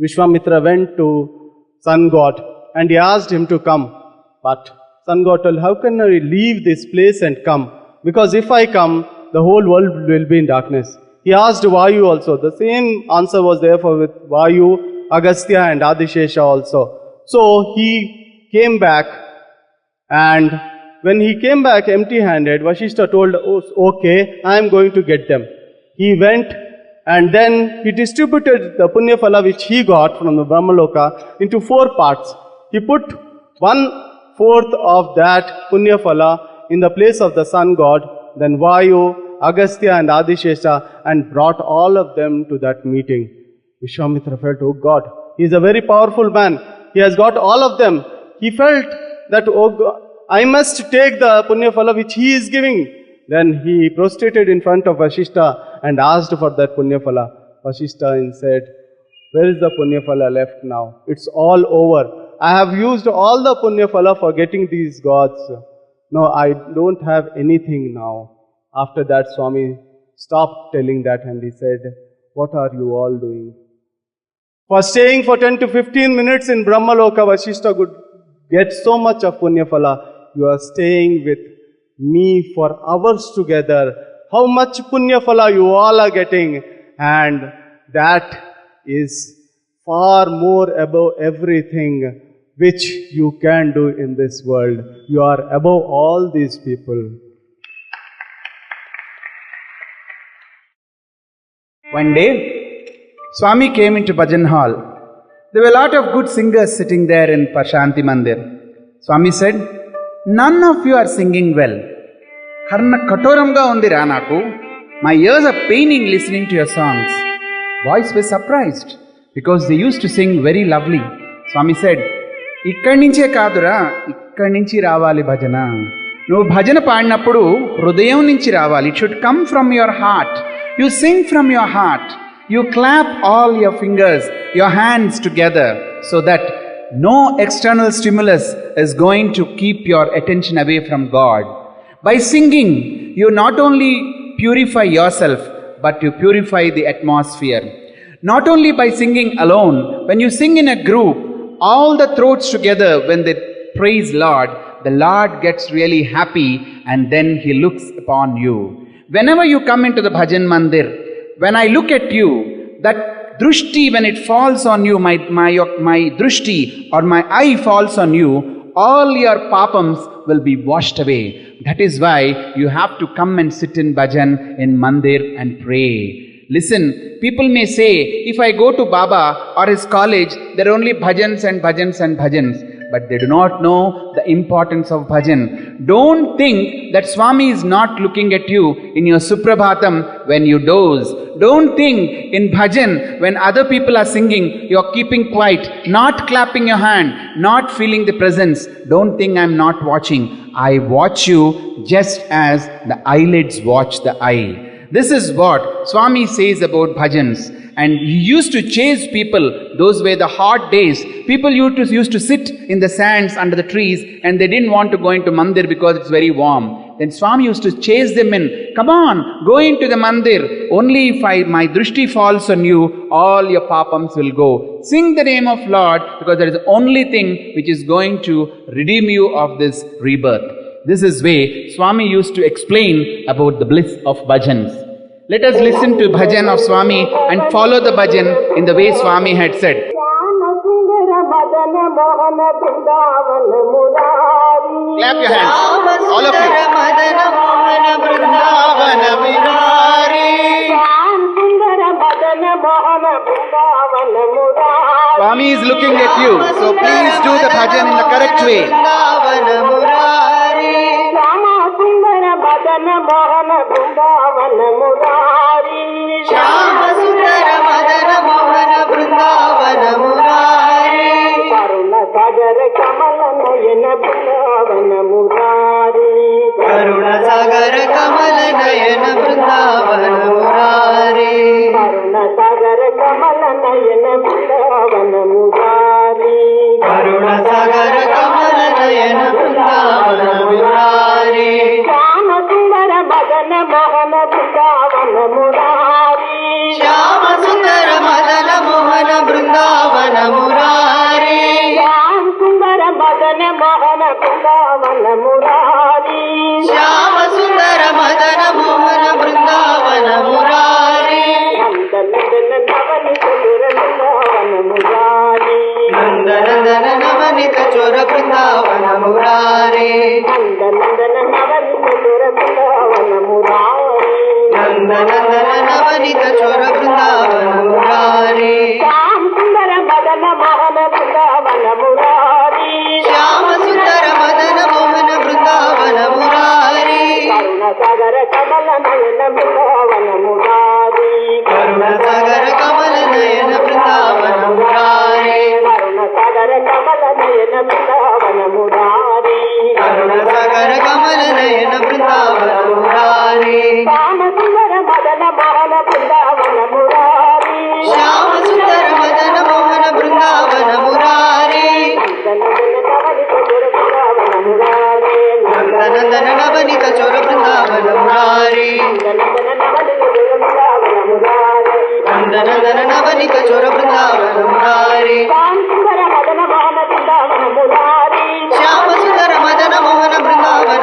Vishwamitra went to Sun God and he asked him to come. But Sun God told, "How can I leave this place and come? Because if I come, the whole world will be in darkness." He asked Vayu also. The same answer was there for with Vayu, Agastya and Adishesha also. So he came back, and when he came back empty-handed, Vashishta told, "Oh, okay, I am going to get them." He went and then he distributed the Punya Phala which he got from the Brahmaloka into 4 parts. He put 1/4 of that Punya Phala in the place of the sun god, then Vayu, Agastya and Adishesha, and brought all of them to that meeting. Vishwamitra felt, "Oh God, he is a very powerful man. He has got all of them." He felt that, "Oh God, I must take the Punya Phala which he is giving." Then he prostrated in front of Vashishta and asked for that Punya Phala. Vashishta said, "Where is the Punya Phala left now? It's all over. I have used all the Punya Phala for getting these gods. No, I don't have anything now." After that, Swami stopped telling that and he said, "What are you all doing? For staying for 10 to 15 minutes in Brahmaloka, Vashishta could get so much of Punya Phala. You are staying with me for hours together. How much Punya Phala you all are getting?" And that is far more above everything which you can do in this world. You are above all these people. One day, Swami came into Bhajan hall. There were a lot of good singers sitting there in Prashanti Mandir. Swami said, "None of you are singing well. కర్ణ కఠోరంగా ఉందిరా నాకు. My ears are paining listening to your songs. Boys were surprised because they used to sing very lovely. Swami said, ఇక్కడి నుంచే కాదురా, ఇక్కడి నుంచి రావాలి భజన. నువ్వు భజన పాడినప్పుడు హృదయం నుంచి రావాలి. It should come from your heart. You sing from your heart. You clap all your fingers, your hands together, so that no external stimulus is going to keep your attention away from God. By singing, you not only purify yourself, but you purify the atmosphere. Not only by singing alone, when you sing in a group, all the throats together, when they praise Lord, the Lord gets really happy and then He looks upon you. Whenever you come into the bhajan mandir, when I look at you, that drushti, when it falls on you, my drushti or my eye falls on you, all your papams will be washed away. That is why you have to come and sit in bhajan in mandir and pray. Listen, people may say, if I go to Baba or his college, there are only bhajans and bhajans and bhajans. But they do not know the importance of bhajan. Don't think that Swami is not looking at you in your suprabhatam when you doze. Don't think in bhajan when other people are singing, you are keeping quiet, not clapping your hand, not feeling the presence. Don't think I am not watching. I watch you just as the eyelids watch the eye. This is what Swami says about bhajans. And he used to chase people. Those were the hot days. People used to sit in the sands under the trees and they didn't want to go into mandir because it's very warm. Then Swami used to chase them in. Come on, go into the mandir. Only if my drushti falls on you, all your papams will go. Sing the name of Lord, because that is the only thing which is going to redeem you of this rebirth. This is way Swami used to explain about the bliss of bhajans. Let us listen to bhajan of Swami and follow the bhajan in the way Swami had said. Clap your hands, all of you. Swami is looking at you, so please do the bhajan in the correct way. మోహన బృందావన మురారి శ్యామ సుందర మదన మోహన బృందావన మురారి కరుణ సాగర కమల నయన బృందావన మురారి కరుణ సాగర కమల నయన బృందావన మురారి కరుణ సాగర కమల నయన బృందావన మురారి కరుణ సాగర కమల నయన బృందావన మురారి మదన మోహన బృందావన మురారి శ్యామ సుందర మదన మోహన బృందావన మురారి శ్యామ సుందర మదన మోహన బృందావన మురారి శ్యామ సుందర మదన మోహన బృందావన మురారి నందనందన నవనిత చోర బృందావన మురారి నందనందన నవనిత చోర బృందావన మురారి నందనందన నవనిత చోర బృందావన మురారి నందనందన నవనిత చోర బృందావన మురారి శ్యామ సుందర మదన మోహన బృందావన మురారి శ్యామ సుందర మదన మోహన బృందావన మురారి కరుణ సాగర కమల నయన బృందావన మురారి కరుణ సాగర కమల నయన బృందావన మురారి కరుణ సాగర కమల నయన బృందావన మురారి కరుణ సాగర కమల నయన బృందావన మురారి శ్యామ సుందర మదన మోహన బృందావన మురారి శ్యామ సుందర మదన మోహన బృందావన మురారి నందనందన నవనిత చోర బృందావన మురారి నందనందన నవనిత చోర బృందావన మురారి శ్యామ సుందర మదన మోహన బృందావన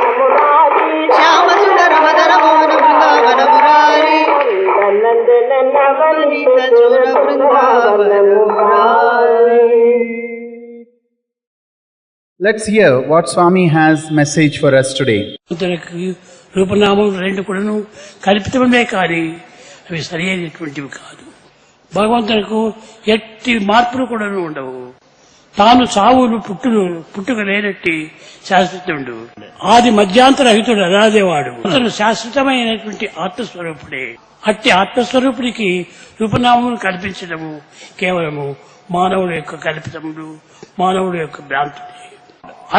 మురారి శ్యామ సుందర మదన మోహన బృందావన మురారి నందనందన నవనిత చోర Brindavana Murari. Let's hear what Swami has message for us today. రూపనామం రెండు కూడాను కల్పితమే కానీ అవి సరైనటువంటివి కాదు. భగవంతునికి ఎట్టి మార్పులు కూడాను ఉండవు. తాను సావులు పుట్టుక లేనట్టి శాశ్వతుడు, ఆది మధ్యాంతరహితుడు, అనాదేవాడు. అతను శాశ్వతమైనటువంటి ఆత్మస్వరూపుడే. అట్టి ఆత్మస్వరూపుడికి రూపనామములు కల్పించడము కేవలము మానవుడు యొక్క కల్పితములు, మానవుడు యొక్క భ్రాంతుడే.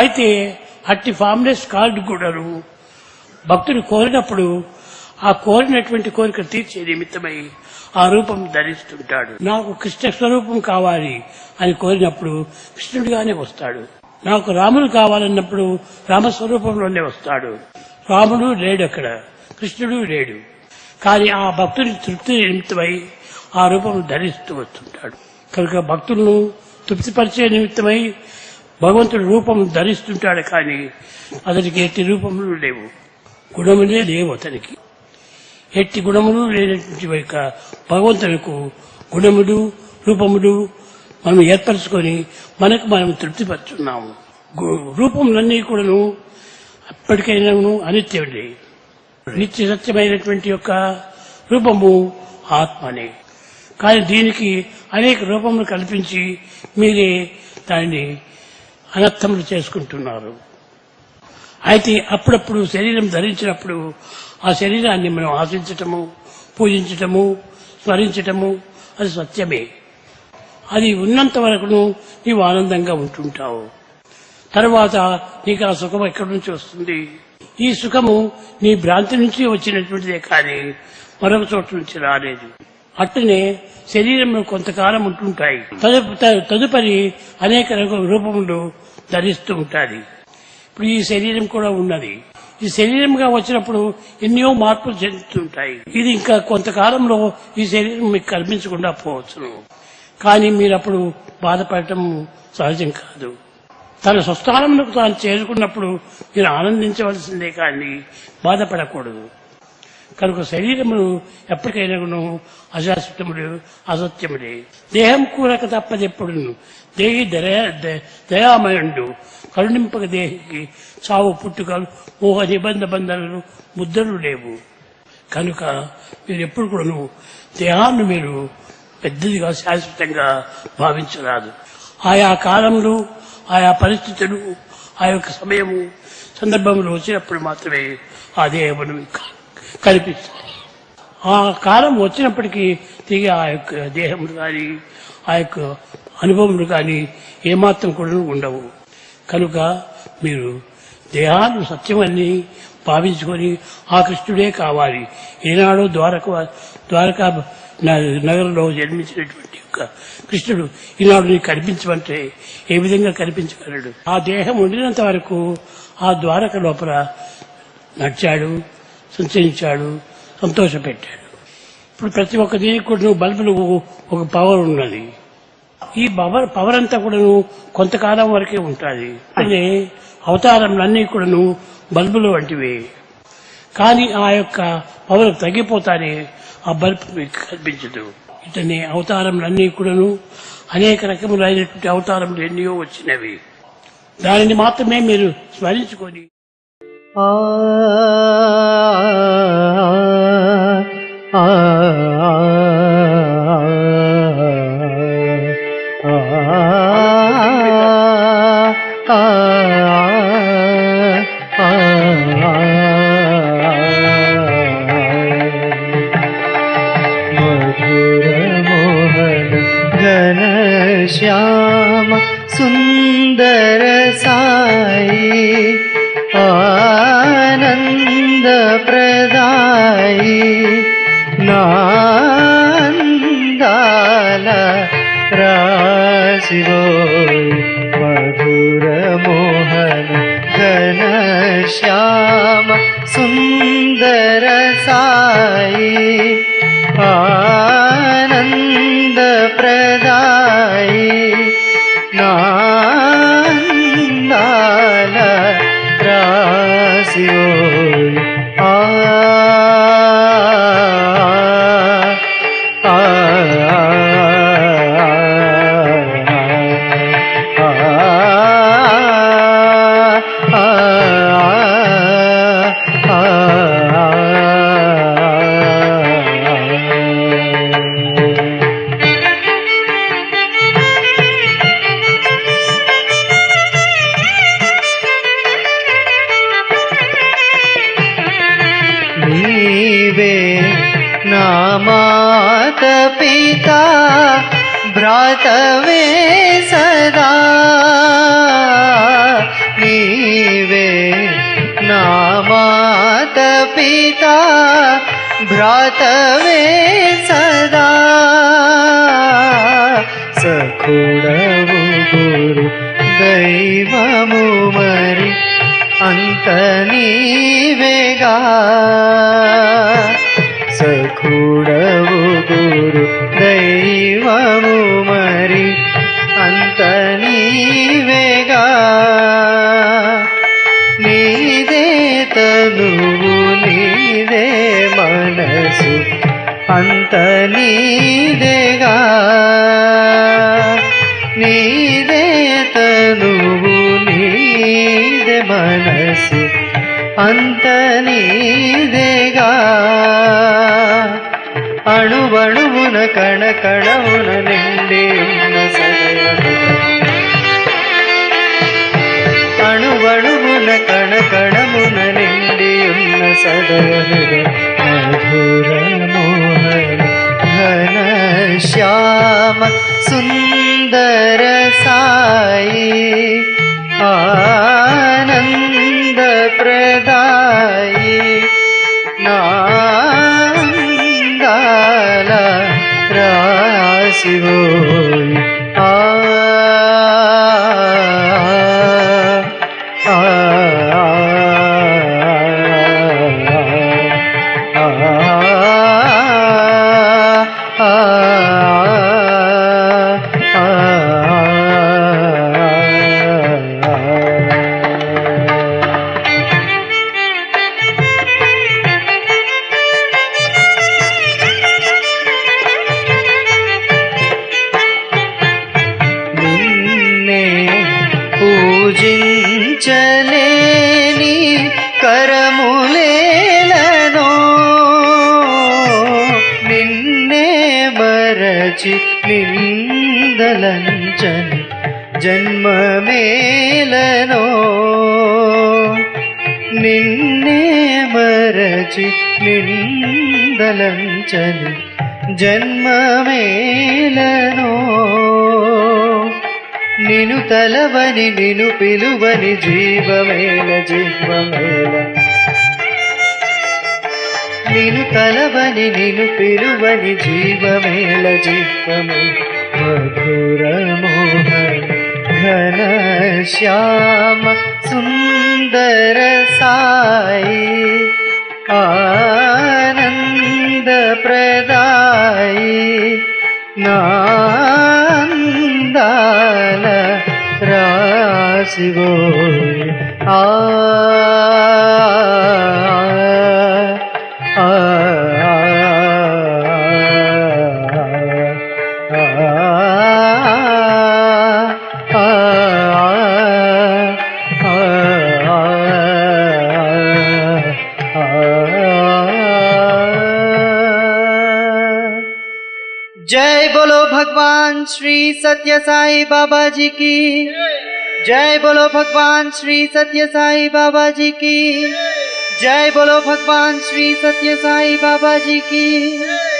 అయితే అట్టి ఫామ్లెస్ కార్డు కూడాను భక్తుడు కోరినప్పుడు ఆ కోరినటువంటి కోరిక తీర్చే నిమిత్తమై ఆ రూపం ధరిస్తుంటాడు. నాకు కృష్ణ స్వరూపం కావాలి అని కోరినప్పుడు కృష్ణుడిగానే వస్తాడు. నాకు రాముడు కావాలన్నప్పుడు రామస్వరూపంలోనే వస్తాడు. రాముడు లేడు అక్కడ, కృష్ణుడు లేడు. కానీ ఆ భక్తుడి తృప్తి నిమిత్తమై ఆ రూపం ధరిస్తూ వస్తుంటాడు. కనుక భక్తులను తృప్తిపరిచే నిమిత్తమై భగవంతుడి రూపం ధరిస్తుంటాడు. కానీ అతనికి ఎట్టి రూపములు లేవు, గుణములే లేవు అతనికి. ఎట్టి గుణములు లేనటువంటి యొక్క భగవంతునికి గుణములు రూపములు మనం ఏర్పరచుకొని మనకు మనం తృప్తిపరుచున్నాము. రూపములన్నీ కూడాను అప్పటికైనా అనిత్యములే. నిత్య సత్యమైనటువంటి యొక్క రూపము ఆత్మనే. కానీ దీనికి అనేక రూపములు కల్పించి మీరే దాన్ని అనర్థములు చేసుకుంటున్నారు. అయితే అప్పుడప్పుడు శరీరం ధరించినప్పుడు ఆ శరీరాన్ని మనం ఆశించటము, పూజించటము, స్మరించటము అది సత్యమే. అది ఉన్నంత వరకును నీవు ఆనందంగా ఉంటుంటావు. తర్వాత నీకు ఆ సుఖం ఎక్కడి నుంచి వస్తుంది? ఈ సుఖము నీ భ్రాంతి నుంచి వచ్చినటువంటిదే కానీ మరొక చోటు నుంచి రాలేదు. అట్టనే శరీరంలో కొంతకాలం ఉంటుంటాయి, తదుపరి అనేక రూపములు ధరిస్తూ ఉంటాయి. ఇప్పుడు ఈ శరీరం కూడా ఉన్నది. ఈ శరీరంగా వచ్చినప్పుడు ఎన్నో మార్పులు చెందుతుంటాయి. ఇది ఇంకా కొంతకాలంలో ఈ శరీరం మీకు కనిపించకుండా పోవచ్చును. కానీ మీరు అప్పుడు బాధపడటం సహజం కాదు. తన స్వస్థానంలో తాను చేరుకున్నప్పుడు మీరు ఆనందించవలసిందే కానీ బాధపడకూడదు. కనుక శరీరమును ఎప్పటికైనా అశాశ్వతముడు, అసత్యముడే. దేహం కూరక తప్పదెప్పుడు, దేహి దయామయుడు, కరుణింపక దేహికి చావు పుట్టుకలు, మోహ నిబంధ బంధనలు, ముద్దలు లేవు. కనుక మీరు ఎప్పుడు కూడాను దేహాన్ని మీరు పెద్దదిగా శాశ్వతంగా భావించరాదు. ఆయా కాలంలో, ఆయా పరిస్థితులు, ఆ యొక్క సమయము, సందర్భంలో వచ్చినప్పుడు మాత్రమే ఆ దేహమును కనిపిస్తాయి. ఆ కాలం వచ్చినప్పటికీ తిరిగి ఆ యొక్క దేహములు కానీ ఆ యొక్క అనుభవములు కానీ ఏమాత్రం కూడా ఉండవు. కనుక మీరు దేహాన్ని సత్యమని భావించుకొని ఆ కృష్ణుడే కావాలి. ఏనాడో ద్వారకా నగరంలో జన్మించినటువంటి యొక్క కృష్ణుడు ఈనాడు నీకు కనిపించమంటే ఏ విధంగా కనిపించగలడు? ఆ దేహం ఉండినంత వరకు ఆ ద్వారక లోపల నడిచాడు, సంచరించాడు, సంతోషపెట్టాడు. ఇప్పుడు ప్రతి ఒక్క దీనికి కూడా బల్బులు ఒక పవర్ ఉన్నది. ఈ పవర్ అంతా కూడాను కొంతకాలం వరకే ఉంటుంది. అంటే అవతారములన్నీ కూడాను బల్బులు వంటివి. కానీ ఆ యొక్క పవర్ తగ్గిపోతానే ఆ బల్బ్ మీకు కనిపించదు. ఇతని అవతారములన్నీ కూడాను అనేక రకములైనటువంటి అవతారములు ఎన్నో వచ్చినవి. దానిని మాత్రమే మీరు స్మరించుకొని श्याम सुंदर साई आनंद प्रदाई नांदाल राशिवोई मधुर मोहन घन श्याम सुंदर साई आनंद प्रदाई नांदाल राशिवोई భ్రాతవే సదా నీవే నా మాత పిత భ్రాతవే సదా సఖుడవు గురు దైవము మరి అంత నీవేగా సఖుడవు గురు దైవము మరి అంత నీవేగా నీదే తనువు నీదే మనసు అంత నీదేగా నీదే తనువు నీదే మనసు అంత నీదేగా అణువణువున కణకణమున నిండి ఉన్న సదయము అణువణువున కణకణమున నిండి ఉన్న సదయము మధుర మోహన ఘన శ్యామ సుందర సాయి ఆనంద ప్రదాయి నాందాల రాశివోయి పూజించలేని కరములేలనో నిన్నే మరచి నిందలంచని జన్మమేలనో నిన్నే మరచి నిందలంచని జన్మమేలనో నిను తలవని నిను పిలువని జీవమేల జీవమేల నిను తలవని నిను పిలువని జీవమేల జీవమేల మధుర మోహన ఘన శ్యామ సుందర సాయి ఆనంద ప్రదాయి నాందాల రాశివోయి जय बोलो भगवान श्री सत्य साई बाबा जी की जय बोलो भगवान श्री सत्य साई बाबा जी की जय बोलो भगवान श्री सत्य साई बाबा जी की